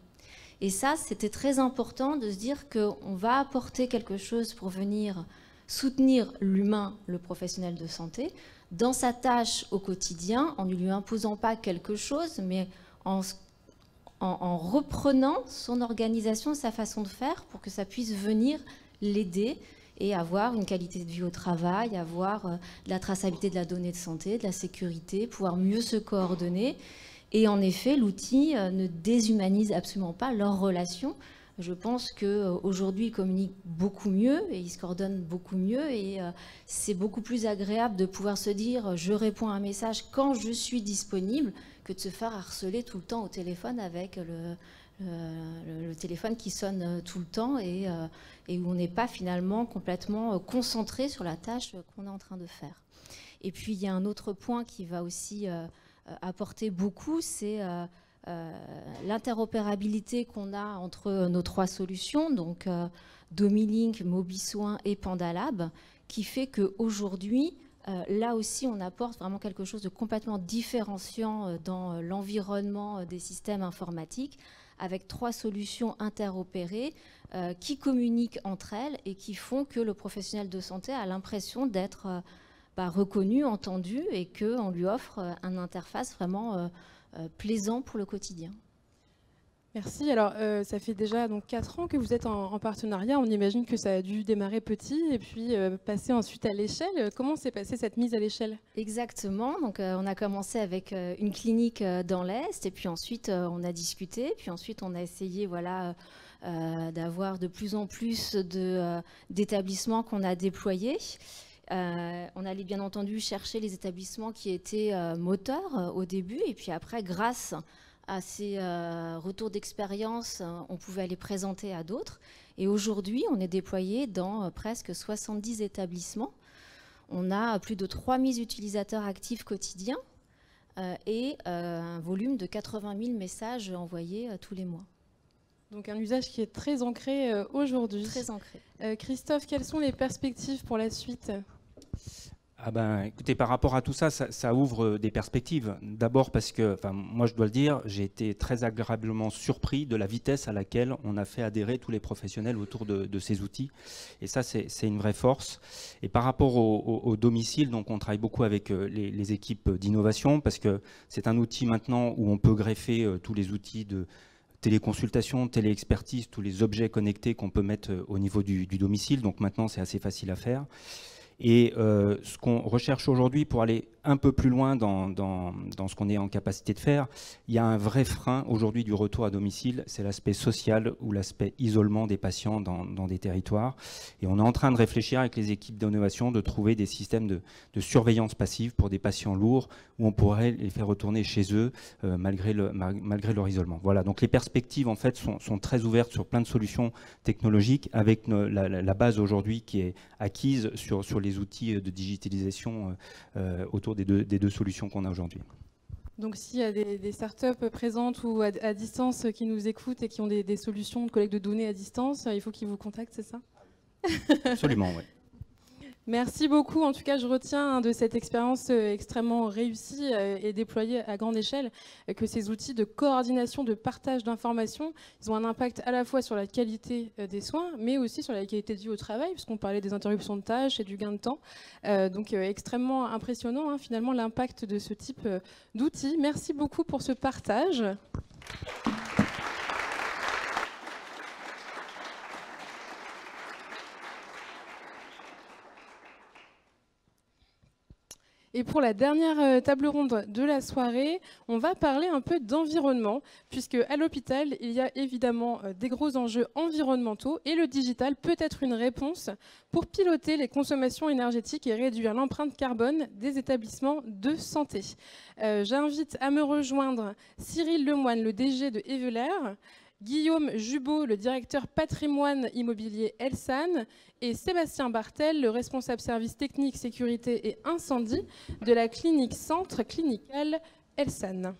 Et ça, c'était très important de se dire qu'on va apporter quelque chose pour venir soutenir l'humain, le professionnel de santé, dans sa tâche au quotidien, en ne lui imposant pas quelque chose, mais en reprenant son organisation, sa façon de faire, pour que ça puisse venir l'aider et avoir une qualité de vie au travail, avoir de la traçabilité de la donnée de santé, de la sécurité, pouvoir mieux se coordonner. Et en effet, l'outil ne déshumanise absolument pas leurs relations. Je pense qu'aujourd'hui, ils communiquent beaucoup mieux et ils se coordonnent beaucoup mieux. Et c'est beaucoup plus agréable de pouvoir se dire « je réponds à un message quand je suis disponible » que de se faire harceler tout le temps au téléphone avec le téléphone qui sonne tout le temps et où on n'est pas finalement complètement concentré sur la tâche qu'on est en train de faire. Et puis, il y a un autre point qui va aussi apporter beaucoup, c'est l'interopérabilité qu'on a entre nos 3 solutions, donc Domilink, Mobisoin et PandaLab, qui fait qu'aujourd'hui, là aussi, on apporte vraiment quelque chose de complètement différenciant dans l'environnement des systèmes informatiques, avec 3 solutions interopérées qui communiquent entre elles et qui font que le professionnel de santé a l'impression d'être reconnu, entendu, et qu'on lui offre une interface vraiment plaisant pour le quotidien.
Merci. Alors, ça fait déjà donc 4 ans que vous êtes en partenariat. On imagine que ça a dû démarrer petit et puis passer ensuite à l'échelle. Comment s'est passée cette mise à l'échelle?
Exactement. Donc, on a commencé avec une clinique dans l'Est et puis ensuite, on a discuté. Puis ensuite, on a essayé d'avoir de plus en plus d'établissements qu'on a déployés. On allait bien entendu chercher les établissements qui étaient moteurs au début. Et puis après, grâce à ces retours d'expérience, on pouvait les présenter à d'autres. Et aujourd'hui, on est déployé dans presque 70 établissements. On a plus de 3000 utilisateurs actifs quotidiens et un volume de 80 000 messages envoyés tous les mois.
Donc un usage qui est très ancré aujourd'hui.
Très ancré.
Christophe, quelles sont les perspectives pour la suite?
Écoutez, par rapport à tout ça, ça ouvre des perspectives. D'abord parce que, moi je dois le dire, j'ai été très agréablement surpris de la vitesse à laquelle on a fait adhérer tous les professionnels autour de ces outils. Et ça, c'est une vraie force. Et par rapport au domicile, donc on travaille beaucoup avec les équipes d'innovation parce que c'est un outil maintenant où on peut greffer tous les outils de téléconsultation, téléexpertise, tous les objets connectés qu'on peut mettre au niveau du domicile. Donc maintenant, c'est assez facile à faire. Et ce qu'on recherche aujourd'hui pour aller un peu plus loin dans ce qu'on est en capacité de faire, il y a un vrai frein aujourd'hui du retour à domicile, c'est l'aspect social ou l'aspect isolement des patients dans des territoires. Et on est en train de réfléchir avec les équipes d'innovation de trouver des systèmes de surveillance passive pour des patients lourds où on pourrait les faire retourner chez eux malgré leur isolement. Voilà, donc les perspectives en fait sont très ouvertes sur plein de solutions technologiques avec la base aujourd'hui qui est acquise sur les outils de digitalisation autour des deux solutions qu'on a aujourd'hui.
Donc s'il y a des startups présentes ou à distance qui nous écoutent et qui ont des solutions de collecte de données à distance, il faut qu'ils vous contactent, c'est ça?
Absolument, oui.
Merci beaucoup. En tout cas, je retiens de cette expérience extrêmement réussie et déployée à grande échelle que ces outils de coordination, de partage d'informations, ils ont un impact à la fois sur la qualité des soins, mais aussi sur la qualité de vie au travail, puisqu'on parlait des interruptions de tâches et du gain de temps. Donc extrêmement impressionnant, finalement, l'impact de ce type d'outils. Merci beaucoup pour ce partage. Et pour la dernière table ronde de la soirée, on va parler un peu d'environnement, puisque à l'hôpital, il y a évidemment des gros enjeux environnementaux et le digital peut être une réponse pour piloter les consommations énergétiques et réduire l'empreinte carbone des établissements de santé. J'invite à me rejoindre Cyril Lemoine, le DG de Eveler, Guillaume Jubot, le directeur patrimoine immobilier Elsan, et Sébastien Bartel, le responsable service technique, sécurité et incendie de la clinique centre clinical Elsan.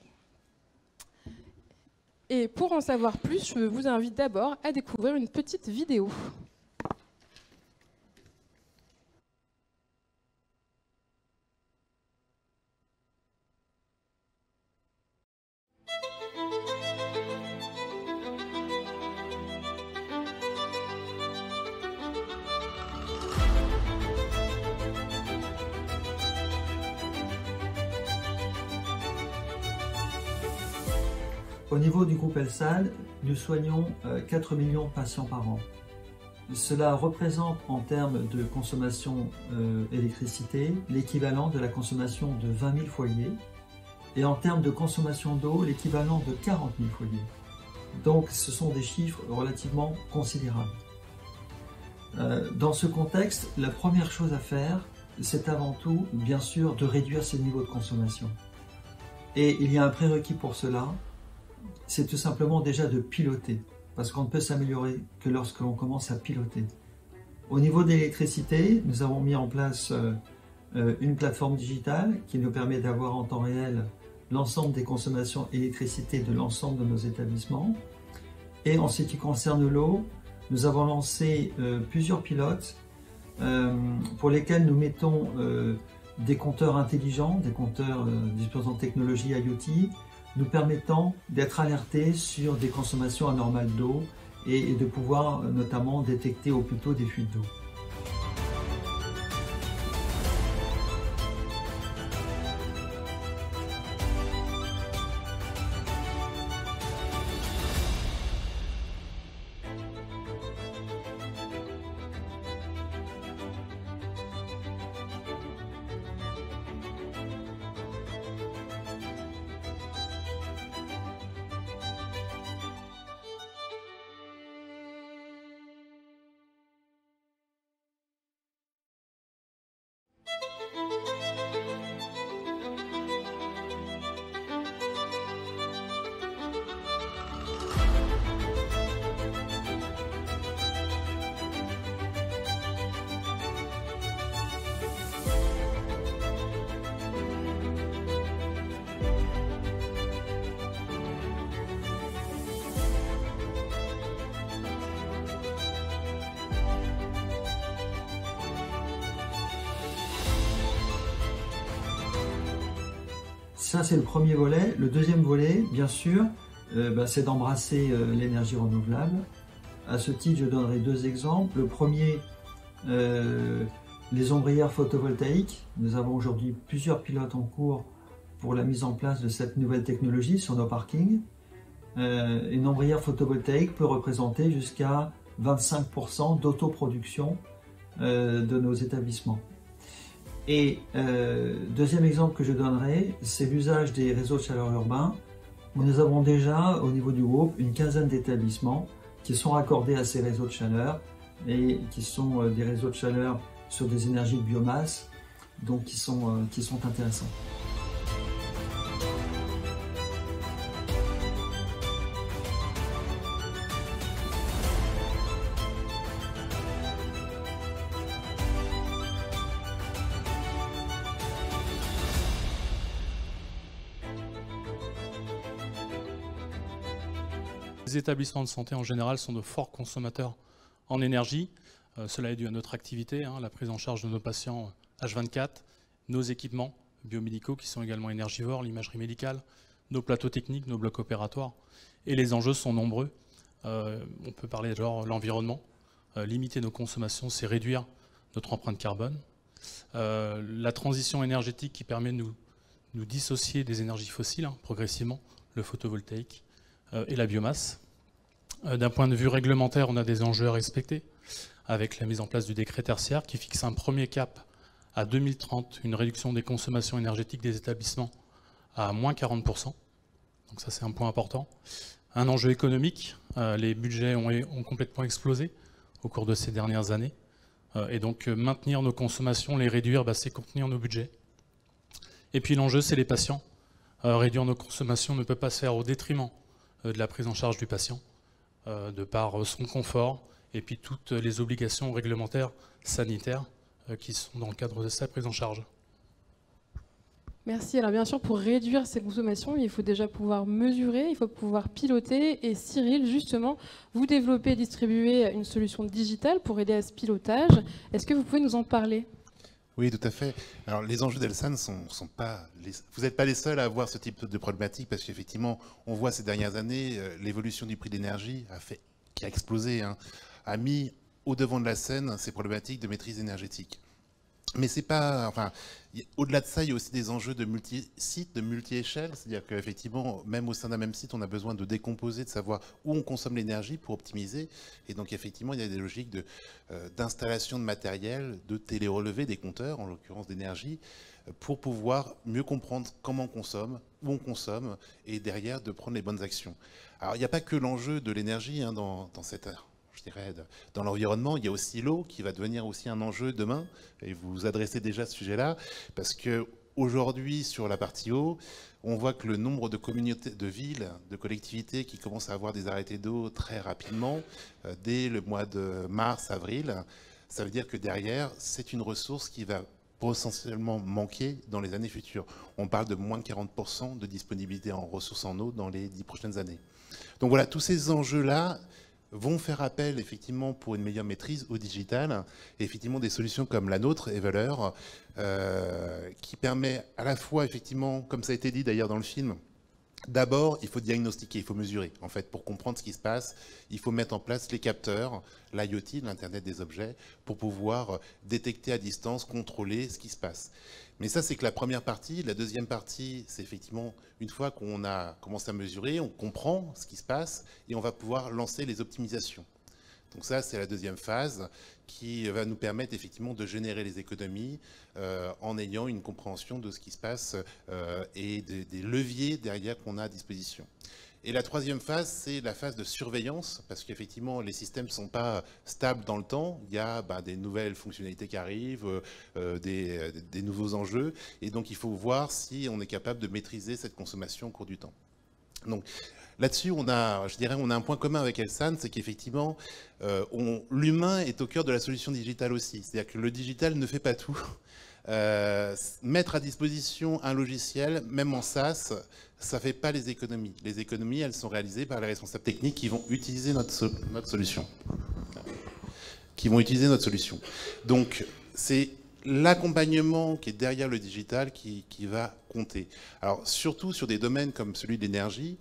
Et pour en savoir plus, je vous invite d'abord à découvrir une petite vidéo.
Au niveau du groupe Elsan, nous soignons 4 millions de patients par an. Cela représente en termes de consommation d'électricité l'équivalent de la consommation de 20 000 foyers et en termes de consommation d'eau l'équivalent de 40 000 foyers. Donc ce sont des chiffres relativement considérables. Dans ce contexte, la première chose à faire, c'est avant tout, bien sûr, de réduire ces niveaux de consommation. Et il y a un prérequis pour cela, c'est tout simplement déjà de piloter, parce qu'on ne peut s'améliorer que lorsque l'on commence à piloter. Au niveau de l'électricité, nous avons mis en place une plateforme digitale qui nous permet d'avoir en temps réel l'ensemble des consommations d'électricité de l'ensemble de nos établissements. Et en ce qui concerne l'eau, nous avons lancé plusieurs pilotes pour lesquels nous mettons des compteurs intelligents, des compteurs disposant de technologie IoT, nous permettant d'être alertés sur des consommations anormales d'eau et de pouvoir notamment détecter au plus tôt des fuites d'eau. ça, c'est le premier volet. Le deuxième volet, bien sûr, c'est d'embrasser l'énergie renouvelable. À ce titre, je donnerai deux exemples. Le premier, les ombrières photovoltaïques. Nous avons aujourd'hui plusieurs pilotes en cours pour la mise en place de cette nouvelle technologie sur nos parkings. Une ombrière photovoltaïque peut représenter jusqu'à 25% d'autoproduction de nos établissements. Et deuxième exemple que je donnerai, c'est l'usage des réseaux de chaleur urbains, où nous avons déjà au niveau du groupe une quinzaine d'établissements qui sont raccordés à ces réseaux de chaleur et qui sont des réseaux de chaleur sur des énergies de biomasse, donc qui sont intéressants.
Les établissements de santé en général sont de forts consommateurs en énergie. Cela est dû à notre activité, la prise en charge de nos patients H24, nos équipements biomédicaux qui sont également énergivores, l'imagerie médicale, nos plateaux techniques, nos blocs opératoires. Et les enjeux sont nombreux. On peut parler de l'environnement. Limiter nos consommations, c'est réduire notre empreinte carbone. La transition énergétique qui permet de nous dissocier des énergies fossiles progressivement, le photovoltaïque et la biomasse. D'un point de vue réglementaire, on a des enjeux à respecter, avec la mise en place du décret tertiaire qui fixe un premier cap à 2030, une réduction des consommations énergétiques des établissements à moins 40%. Donc ça, c'est un point important. Un enjeu économique, les budgets ont complètement explosé au cours de ces dernières années. Et donc maintenir nos consommations, les réduire, c'est contenir nos budgets. Et puis l'enjeu, c'est les patients. Réduire nos consommations ne peut pas se faire au détriment de la prise en charge du patient, de par son confort, et puis toutes les obligations réglementaires sanitaires qui sont dans le cadre de sa prise en charge.
Merci. Alors bien sûr, pour réduire ces consommations, il faut déjà pouvoir mesurer, il faut pouvoir piloter. Et Cyril, justement, vous développez et distribuez une solution digitale pour aider à ce pilotage. Est-ce que vous pouvez nous en parler ?
Oui, tout à fait. Alors, les enjeux d'Elsan sont pas... Vous n'êtes pas les seuls à avoir ce type de problématique parce qu'effectivement, on voit ces dernières années, l'évolution du prix de l'énergie qui a explosé, a mis au devant de la scène ces problématiques de maîtrise énergétique. Mais c'est pas... Enfin, au-delà de ça, il y a aussi des enjeux de multi-sites, de multi-échelles. C'est-à-dire qu'effectivement, même au sein d'un même site, on a besoin de décomposer, de savoir où on consomme l'énergie pour optimiser. Et donc, effectivement, il y a des logiques d'installation de matériel, de télérelevé des compteurs, en l'occurrence d'énergie, pour pouvoir mieux comprendre comment on consomme, où on consomme, et derrière, de prendre les bonnes actions. Alors, il n'y a pas que l'enjeu de l'énergie dans cette ère. Je dirais, dans l'environnement, il y a aussi l'eau qui va devenir aussi un enjeu demain, et vous vous adressez déjà à ce sujet-là, parce qu'aujourd'hui, sur la partie eau, on voit que le nombre de communautés, de villes, de collectivités qui commencent à avoir des arrêtés d'eau très rapidement, dès le mois de mars, avril, ça veut dire que derrière, c'est une ressource qui va potentiellement manquer dans les années futures. On parle de moins de 40% de disponibilité en ressources en eau dans les 10 prochaines années. Donc voilà, tous ces enjeux-là vont faire appel effectivement pour une meilleure maîtrise au digital, et effectivement des solutions comme la nôtre, Evaleur, qui permet à la fois effectivement, comme ça a été dit d'ailleurs dans le film, d'abord il faut diagnostiquer, il faut mesurer. En fait, pour comprendre ce qui se passe, il faut mettre en place les capteurs, l'IoT, l'Internet des objets, pour pouvoir détecter à distance, contrôler ce qui se passe. Mais ça, c'est que la première partie. La deuxième partie, c'est effectivement, une fois qu'on a commencé à mesurer, on comprend ce qui se passe et on va pouvoir lancer les optimisations. Donc ça, c'est la deuxième phase qui va nous permettre effectivement de générer les économies en ayant une compréhension de ce qui se passe et des leviers derrière qu'on a à disposition. Et la troisième phase, c'est la phase de surveillance, parce qu'effectivement, les systèmes ne sont pas stables dans le temps. Il y a des nouvelles fonctionnalités qui arrivent, des nouveaux enjeux, et donc il faut voir si on est capable de maîtriser cette consommation au cours du temps. Donc là-dessus, on a un point commun avec Elsan, c'est qu'effectivement, l'humain est au cœur de la solution digitale aussi. C'est-à-dire que le digital ne fait pas tout. Mettre à disposition un logiciel, même en SaaS, ça ne fait pas les économies. Les économies, elles sont réalisées par les responsables techniques qui vont utiliser notre solution. Donc, c'est l'accompagnement qui est derrière le digital qui va compter. Alors surtout sur des domaines comme celui de l'énergie,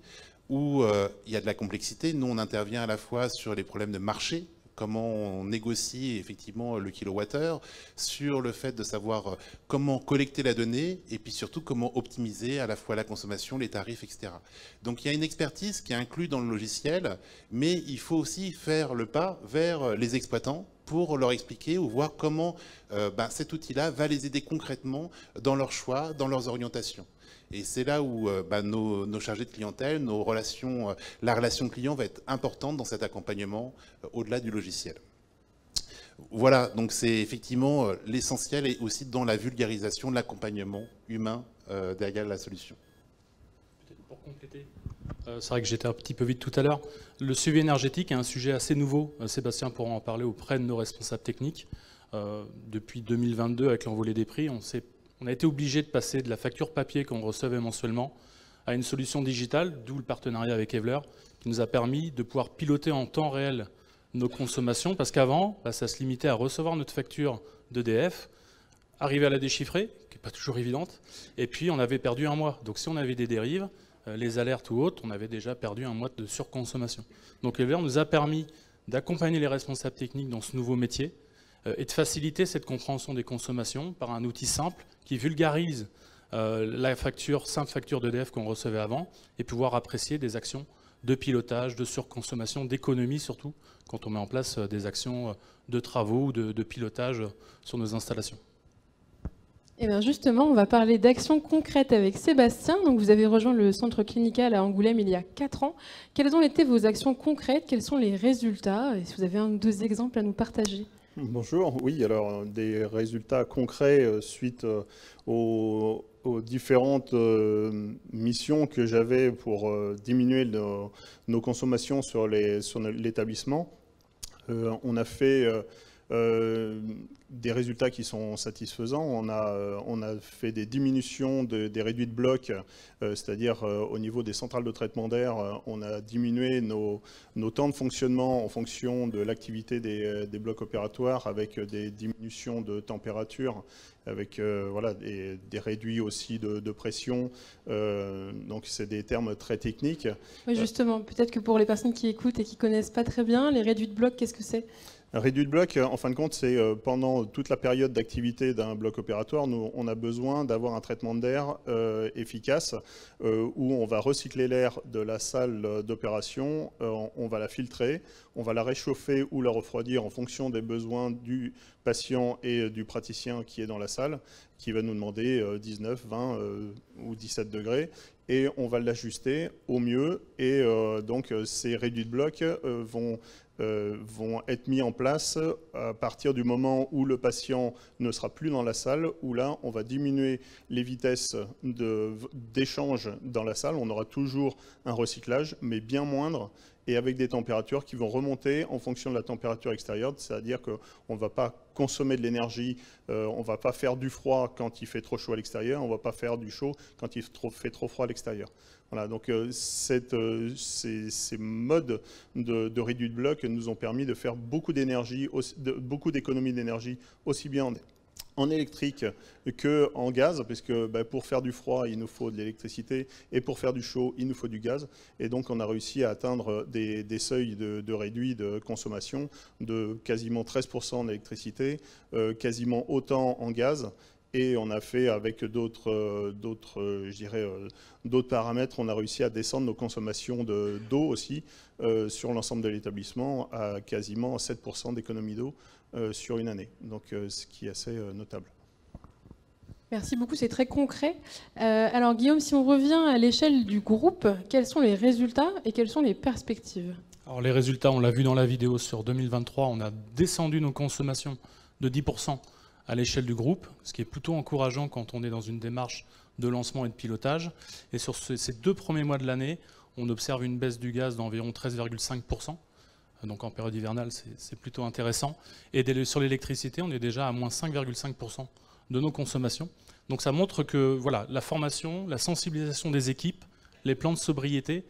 où il y a de la complexité. Nous, on intervient à la fois sur les problèmes de marché, comment on négocie effectivement le kilowattheure, sur le fait de savoir comment collecter la donnée, et puis surtout comment optimiser à la fois la consommation, les tarifs, etc. Donc il y a une expertise qui est inclue dans le logiciel, mais il faut aussi faire le pas vers les exploitants pour leur expliquer ou voir comment cet outil-là va les aider concrètement dans leurs choix, dans leurs orientations. Et c'est là où nos chargés de clientèle, la relation client va être importante dans cet accompagnement au-delà du logiciel. Voilà, donc c'est effectivement l'essentiel et aussi dans la vulgarisation de l'accompagnement humain derrière la solution.
Peut-être pour compléter, c'est vrai que j'étais un petit peu vite tout à l'heure. Le suivi énergétique est un sujet assez nouveau. Sébastien pourra en parler auprès de nos responsables techniques. Depuis 2022, avec l'envolée des prix, on a été obligé de passer de la facture papier qu'on recevait mensuellement à une solution digitale, d'où le partenariat avec Evler, qui nous a permis de pouvoir piloter en temps réel nos consommations, parce qu'avant, ça se limitait à recevoir notre facture d'EDF, arriver à la déchiffrer, qui n'est pas toujours évidente, et puis on avait perdu un mois. Donc si on avait des dérives, les alertes ou autres, on avait déjà perdu un mois de surconsommation. Donc Evler nous a permis d'accompagner les responsables techniques dans ce nouveau métier, et de faciliter cette compréhension des consommations par un outil simple qui vulgarise la simple facture d'EDF qu'on recevait avant et pouvoir apprécier des actions de pilotage, de surconsommation, d'économie surtout, quand on met en place des actions de travaux ou de pilotage sur nos installations.
Et bien justement, on va parler d'actions concrètes avec Sébastien. Donc vous avez rejoint le centre clinical à Angoulême il y a 4 ans. Quelles ont été vos actions concrètes? Quels sont les résultats? Et si vous avez un ou deux exemples à nous partager?
Bonjour, oui, alors des résultats concrets suite aux différentes missions que j'avais pour diminuer nos consommations sur l'établissement. On a fait des résultats qui sont satisfaisants. On a fait des diminutions des réduits de blocs, c'est-à-dire au niveau des centrales de traitement d'air, on a diminué nos temps de fonctionnement en fonction de l'activité des blocs opératoires avec des diminutions de température, avec voilà, des réduits aussi de pression. Donc c'est des termes très techniques.
Oui, justement, peut-être que pour les personnes qui écoutent et qui ne connaissent pas très bien, les réduits de blocs, qu'est-ce que c'est?
Un réduit de bloc, en fin de compte, c'est pendant toute la période d'activité d'un bloc opératoire, nous, on a besoin d'avoir un traitement d'air efficace où on va recycler l'air de la salle d'opération, on va la filtrer, on va la réchauffer ou la refroidir en fonction des besoins du patient et du praticien qui est dans la salle, qui va nous demander 19, 20 ou 17 degrés. Et on va l'ajuster au mieux. Et donc ces réduits de bloc vont être mis en place à partir du moment où le patient ne sera plus dans la salle, où là, on va diminuer les vitesses d'échange dans la salle. On aura toujours un recyclage, mais bien moindre, et avec des températures qui vont remonter en fonction de la température extérieure, c'est-à-dire qu'on ne va pas consommer de l'énergie, on ne va pas faire du froid quand il fait trop chaud à l'extérieur, on ne va pas faire du chaud quand il fait trop froid à l'extérieur. Voilà, donc ces modes de réduit de bloc nous ont permis de faire beaucoup d'économies d'énergie, aussi bien en électrique qu'en gaz, puisque pour faire du froid, il nous faut de l'électricité, et pour faire du chaud, il nous faut du gaz. Et donc, on a réussi à atteindre des seuils de réduit de consommation de quasiment 13% en électricité, quasiment autant en gaz. Et on a fait avec d'autres paramètres, on a réussi à descendre nos consommations d'eau aussi sur l'ensemble de l'établissement à quasiment 7% d'économie d'eau sur une année. Donc ce qui est assez notable.
Merci beaucoup, c'est très concret. Alors Guillaume, si on revient à l'échelle du groupe, quels sont les résultats et quelles sont les perspectives?
Alors les résultats, on l'a vu dans la vidéo sur 2023, on a descendu nos consommations de 10% à l'échelle du groupe, ce qui est plutôt encourageant quand on est dans une démarche de lancement et de pilotage. Et sur ces 2 premiers mois de l'année, on observe une baisse du gaz d'environ 13,5%. Donc en période hivernale, c'est plutôt intéressant. Et sur l'électricité, on est déjà à moins 5,5% de nos consommations. Donc ça montre que voilà, la formation, la sensibilisation des équipes, les plans de sobriété,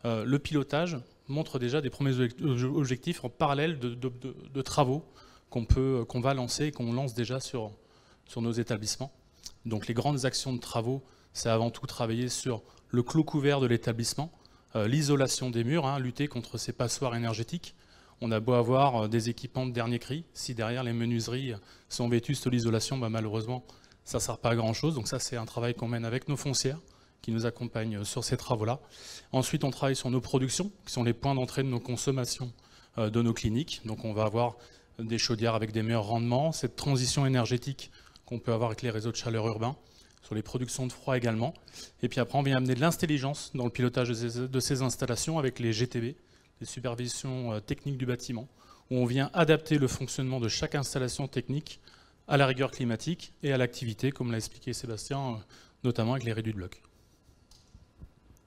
le pilotage montrent déjà des premiers objectifs en parallèle de travaux qu'on va lancer et qu'on lance déjà sur sur nos établissements. Donc les grandes actions de travaux, c'est avant tout travailler sur le clos couvert de l'établissement, l'isolation des murs, lutter contre ces passoires énergétiques. On a beau avoir des équipements de dernier cri, si derrière les menuiseries sont vétustes de l'isolation, malheureusement, ça ne sert pas à grand-chose. Donc ça, c'est un travail qu'on mène avec nos foncières, qui nous accompagnent sur ces travaux-là. Ensuite, on travaille sur nos productions, qui sont les points d'entrée de nos consommations de nos cliniques. Donc on va avoir des chaudières avec des meilleurs rendements, cette transition énergétique qu'on peut avoir avec les réseaux de chaleur urbains, sur les productions de froid également. Et puis après, on vient amener de l'intelligence dans le pilotage de ces installations avec les GTB, les supervisions techniques du bâtiment, où on vient adapter le fonctionnement de chaque installation technique à la rigueur climatique et à l'activité, comme l'a expliqué Sébastien, notamment avec les réduits de blocs.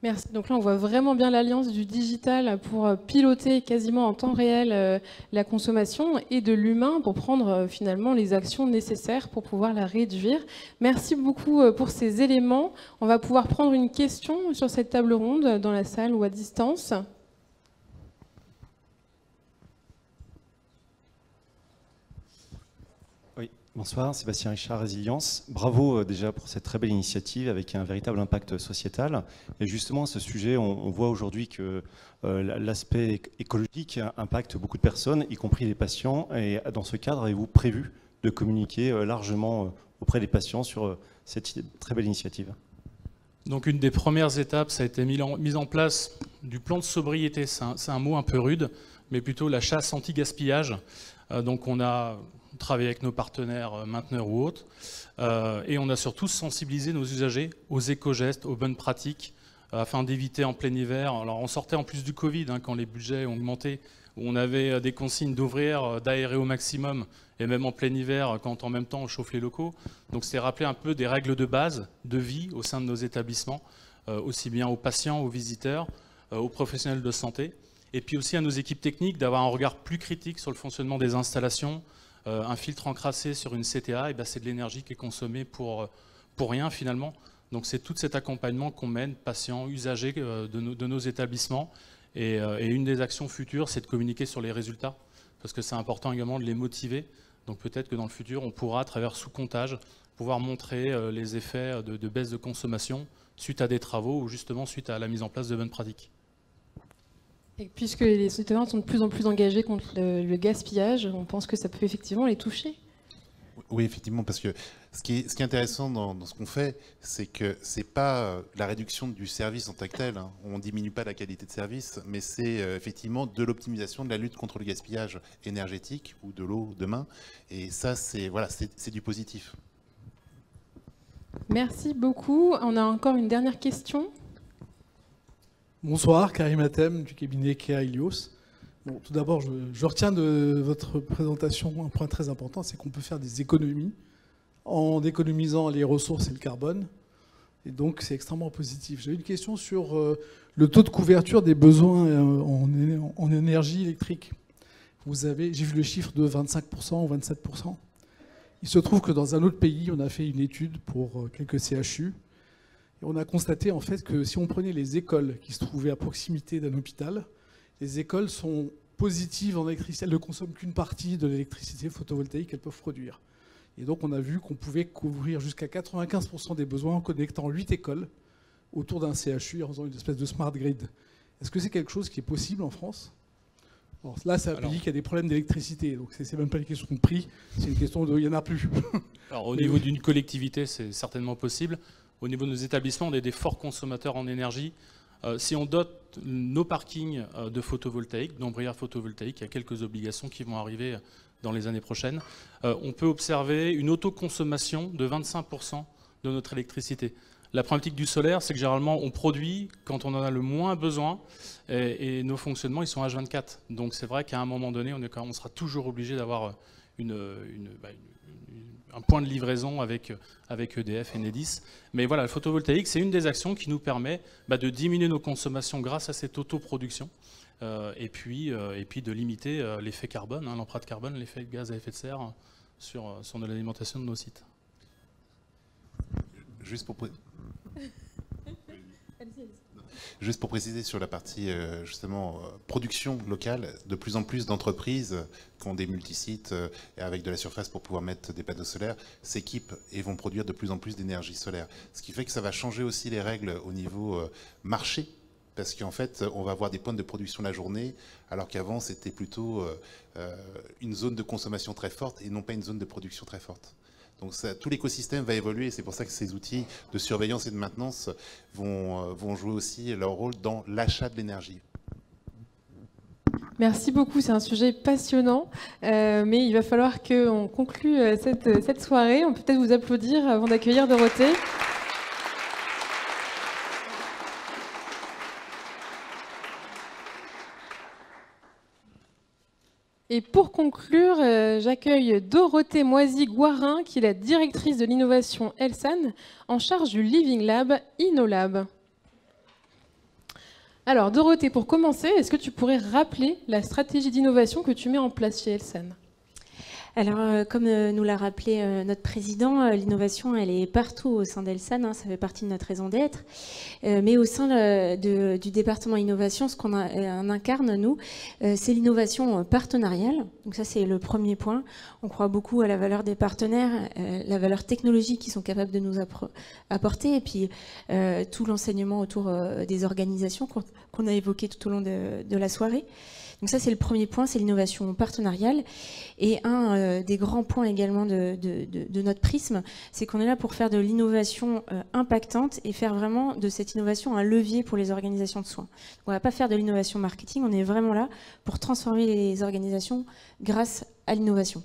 Merci. Donc là, on voit vraiment bien l'alliance du digital pour piloter quasiment en temps réel la consommation et de l'humain pour prendre finalement les actions nécessaires pour pouvoir la réduire. Merci beaucoup pour ces éléments. On va pouvoir prendre une question sur cette table ronde dans la salle ou à distance.
Bonsoir, Sébastien Richard, Résilience. Bravo déjà pour cette très belle initiative avec un véritable impact sociétal. Et justement, à ce sujet, on voit aujourd'hui que l'aspect écologique impacte beaucoup de personnes, y compris les patients. Et dans ce cadre, avez-vous prévu de communiquer largement auprès des patients sur cette très belle initiative?
Donc une des premières étapes, ça a été mise en place du plan de sobriété. C'est un mot un peu rude, mais plutôt la chasse anti-gaspillage. Donc on a travailler avec nos partenaires mainteneurs ou autres. Et on a surtout sensibilisé nos usagers aux éco-gestes, aux bonnes pratiques, afin d'éviter en plein hiver. Alors on sortait en plus du Covid, quand les budgets ont augmenté, où on avait des consignes d'ouvrir, d'aérer au maximum, et même en plein hiver, quand en même temps on chauffe les locaux. Donc c'était rappeler un peu des règles de base, de vie au sein de nos établissements, aussi bien aux patients, aux visiteurs, aux professionnels de santé, et puis aussi à nos équipes techniques d'avoir un regard plus critique sur le fonctionnement des installations. Un filtre encrassé sur une CTA, c'est de l'énergie qui est consommée pour rien finalement. Donc c'est tout cet accompagnement qu'on mène, patients, usagers de nos établissements. Et une des actions futures, c'est de communiquer sur les résultats, parce que c'est important également de les motiver. Donc peut-être que dans le futur, on pourra, à travers sous-comptage, pouvoir montrer les effets de baisse de consommation suite à des travaux ou justement suite à la mise en place de bonnes pratiques.
Et puisque les citoyens sont de plus en plus engagés contre le gaspillage, on pense que ça peut effectivement les toucher.
Oui, effectivement, parce que ce qui est intéressant dans ce qu'on fait, c'est que ce n'est pas la réduction du service en tant que tel. On ne diminue pas la qualité de service, mais c'est effectivement de l'optimisation de la lutte contre le gaspillage énergétique ou de l'eau demain. Et ça, c'est du positif.
Merci beaucoup. On a encore une dernière question.
Bonsoir, Karim Atem du cabinet Kea Ilios. Bon, tout d'abord, je retiens de votre présentation un point très important, c'est qu'on peut faire des économies en économisant les ressources et le carbone. Et donc, c'est extrêmement positif. J'ai une question sur le taux de couverture des besoins en énergie électrique. J'ai vu le chiffre de 25% ou 27%. Il se trouve que dans un autre pays, on a fait une étude pour quelques CHU. Et on a constaté en fait que si on prenait les écoles qui se trouvaient à proximité d'un hôpital, les écoles sont positives en électricité. Elles ne consomment qu'une partie de l'électricité photovoltaïque qu'elles peuvent produire. Et donc on a vu qu'on pouvait couvrir jusqu'à 95% des besoins en connectant 8 écoles autour d'un CHU en faisant une espèce de smart grid. Est-ce que c'est quelque chose qui est possible en France? Alors là, c'est un pays qui a des problèmes d'électricité, donc c'est même pas une question de prix, c'est une question de il n'y en a plus.
Alors au niveau d'une collectivité, c'est certainement possible. Au niveau de nos établissements, on est des forts consommateurs en énergie. Si on dote nos parkings de photovoltaïque, d'ombrières photovoltaïques, il y a quelques obligations qui vont arriver dans les années prochaines, on peut observer une autoconsommation de 25% de notre électricité. La problématique du solaire, c'est que généralement on produit quand on en a le moins besoin et nos fonctionnements ils sont H24. Donc c'est vrai qu'à un moment donné, on sera toujours obligé d'avoir un point de livraison avec EDF et Enedis. Mais voilà, le photovoltaïque, c'est une des actions qui nous permet de diminuer nos consommations grâce à cette autoproduction et puis de limiter l'effet carbone, l'empreinte carbone, l'effet de gaz à effet de serre sur l'alimentation de nos sites.
Juste pour... Juste pour préciser sur la partie justement production locale, de plus en plus d'entreprises qui ont des multisites et avec de la surface pour pouvoir mettre des panneaux solaires s'équipent et vont produire de plus en plus d'énergie solaire. Ce qui fait que ça va changer aussi les règles au niveau marché, parce qu'en fait on va avoir des points de production la journée, alors qu'avant c'était plutôt une zone de consommation très forte et non pas une zone de production très forte. Donc ça, tout l'écosystème va évoluer et c'est pour ça que ces outils de surveillance et de maintenance vont jouer aussi leur rôle dans l'achat de l'énergie.
Merci beaucoup, c'est un sujet passionnant, mais il va falloir qu'on conclue cette soirée. On peut peut-être vous applaudir avant d'accueillir Dorothée. Et pour conclure, j'accueille Dorothée Moisy-Guarin, qui est la directrice de l'innovation Elsan, en charge du Living Lab InnoLab. Alors Dorothée, pour commencer, est-ce que tu pourrais rappeler la stratégie d'innovation que tu mets en place chez Elsan ?
Alors, comme nous l'a rappelé notre président, l'innovation, elle est partout au sein d'Elsan, ça fait partie de notre raison d'être. Mais au sein du département innovation, ce qu'on incarne, nous, c'est l'innovation partenariale. Donc ça, c'est le premier point. On croit beaucoup à la valeur des partenaires, la valeur technologique qu'ils sont capables de nous apporter, et puis tout l'enseignement autour des organisations qu'on a évoqué tout au long de la soirée. Donc ça, c'est le premier point, c'est l'innovation partenariale. Et un des grands points également de notre prisme, c'est qu'on est là pour faire de l'innovation impactante et faire vraiment de cette innovation un levier pour les organisations de soins. On ne va pas faire de l'innovation marketing, on est vraiment là pour transformer les organisations grâce à l'innovation.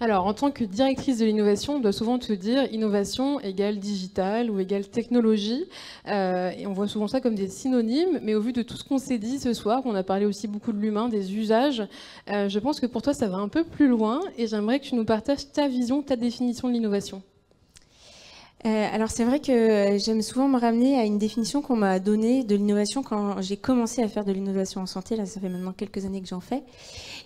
Alors, en tant que directrice de l'innovation, on doit souvent te dire innovation égale digital ou égale technologie. Et on voit souvent ça comme des synonymes. Mais au vu de tout ce qu'on s'est dit ce soir, on a parlé aussi beaucoup de l'humain, des usages, je pense que pour toi, ça va un peu plus loin. Et j'aimerais que tu nous partages ta vision, ta définition de l'innovation.
Alors c'est vrai que j'aime souvent me ramener à une définition qu'on m'a donnée de l'innovation quand j'ai commencé à faire de l'innovation en santé. Là, ça fait maintenant quelques années que j'en fais.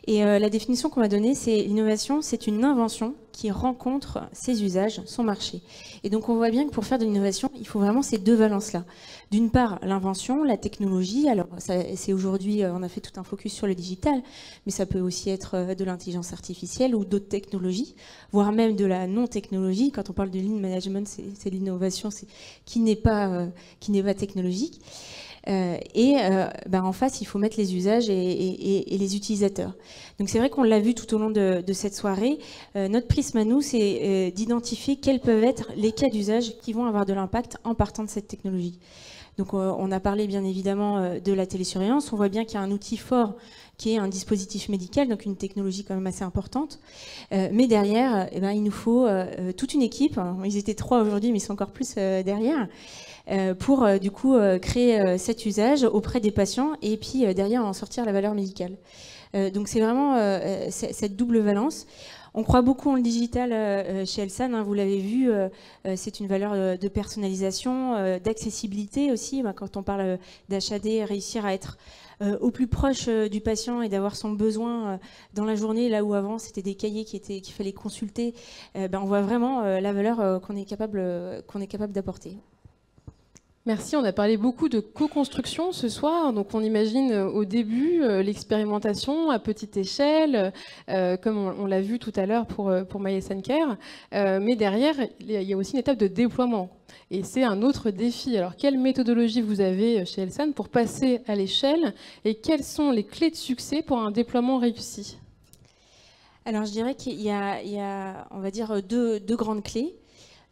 Et la définition qu'on m'a donnée, c'est l'innovation, c'est une invention qui rencontre ses usages, son marché. Et donc on voit bien que pour faire de l'innovation, il faut vraiment ces deux valences-là. D'une part, l'invention, la technologie. Alors c'est aujourd'hui, on a fait tout un focus sur le digital, mais ça peut aussi être de l'intelligence artificielle ou d'autres technologies, voire même de la non-technologie. Quand on parle de lean management, c'est l'innovation qui n'est pas technologique. En face, il faut mettre les usages et les utilisateurs. Donc c'est vrai qu'on l'a vu tout au long de cette soirée. Notre prisme à nous, c'est d'identifier quels peuvent être les cas d'usage qui vont avoir de l'impact en partant de cette technologie. Donc on a parlé bien évidemment de la télésurveillance. On voit bien qu'il y a un outil fort qui est un dispositif médical, donc une technologie quand même assez importante. Mais derrière, il nous faut toute une équipe. Ils étaient 3 aujourd'hui, mais ils sont encore plus derrière. Pour du coup créer cet usage auprès des patients et puis derrière en sortir la valeur médicale. Donc c'est vraiment cette double valence. On croit beaucoup en le digital chez Elsan, vous l'avez vu, c'est une valeur de personnalisation, d'accessibilité aussi. Quand on parle d'HAD, réussir à être au plus proche du patient et d'avoir son besoin dans la journée, là où avant c'était des cahiers qu'il fallait consulter, on voit vraiment la valeur qu'on est capable d'apporter.
Merci, on a parlé beaucoup de co-construction ce soir, donc on imagine au début l'expérimentation à petite échelle, comme on l'a vu tout à l'heure pour MyElsanCare, mais derrière il y a aussi une étape de déploiement, et c'est un autre défi. Alors quelle méthodologie vous avez chez Elsan pour passer à l'échelle, et quelles sont les clés de succès pour un déploiement réussi?
Alors je dirais qu'il y a, on va dire, deux grandes clés.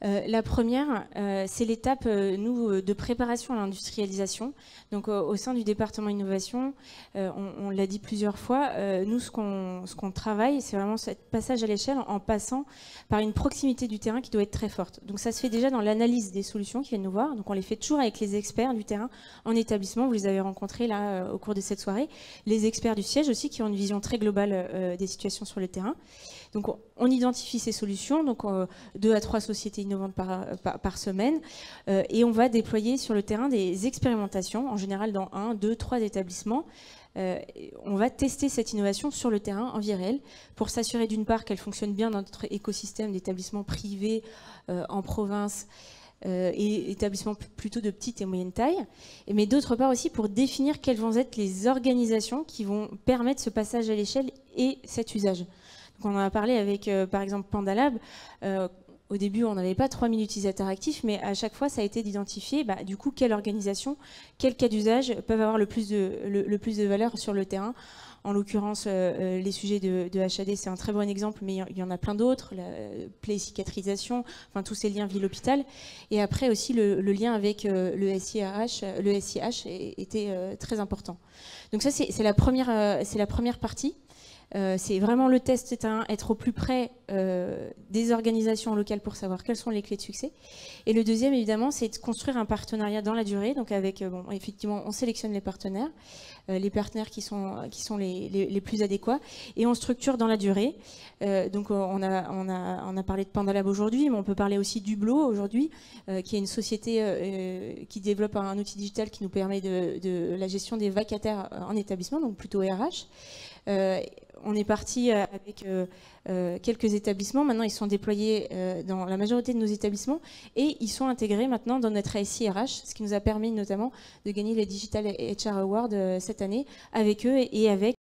La première, c'est l'étape de préparation à l'industrialisation. Donc au sein du département innovation, on l'a dit plusieurs fois, nous ce qu'on travaille, c'est vraiment ce passage à l'échelle en passant par une proximité du terrain qui doit être très forte. Donc ça se fait déjà dans l'analyse des solutions qui viennent nous voir. Donc on les fait toujours avec les experts du terrain en établissement. Vous les avez rencontrés là au cours de cette soirée. Les experts du siège aussi qui ont une vision très globale des situations sur le terrain. Donc on identifie ces solutions, donc 2 à 3 sociétés innovantes par semaine, et on va déployer sur le terrain des expérimentations, en général dans 1, 2, 3 établissements. On va tester cette innovation sur le terrain en vie réelle pour s'assurer d'une part qu'elle fonctionne bien dans notre écosystème d'établissements privés en province,
et établissements plutôt de petite et moyenne taille, mais d'autre part aussi pour définir quelles vont être les organisations qui vont permettre ce passage à l'échelle et cet usage. Donc on en a parlé avec par exemple Pandalab. Au début, on n'avait pas 3000 utilisateurs actifs, mais à chaque fois, ça a été d'identifier, du coup, quelle organisation, quel cas d'usage peuvent avoir le plus de valeur sur le terrain. En l'occurrence, les sujets de HAD, c'est un très bon exemple, mais il y en a plein d'autres, la plaie cicatrisation, enfin, tous ces liens ville-hôpital. Et après aussi, le lien avec le SIH était très important. Donc ça, c'est la première partie. C'est vraiment le test, être au plus près des organisations locales pour savoir quelles sont les clés de succès. Et le deuxième, évidemment, c'est de construire un partenariat dans la durée. Donc avec, effectivement, on sélectionne les partenaires qui sont les plus adéquats, et on structure dans la durée. Donc on a parlé de Pandalab aujourd'hui, mais on peut parler aussi d'Hublot aujourd'hui, qui est une société qui développe un outil digital qui nous permet de la gestion des vacataires en établissement, donc plutôt RH. On est parti avec quelques établissements. Maintenant, ils sont déployés dans la majorité de nos établissements et ils sont intégrés maintenant dans notre SIRH, ce qui nous a permis notamment de gagner les Digital HR Awards cette année avec eux et avec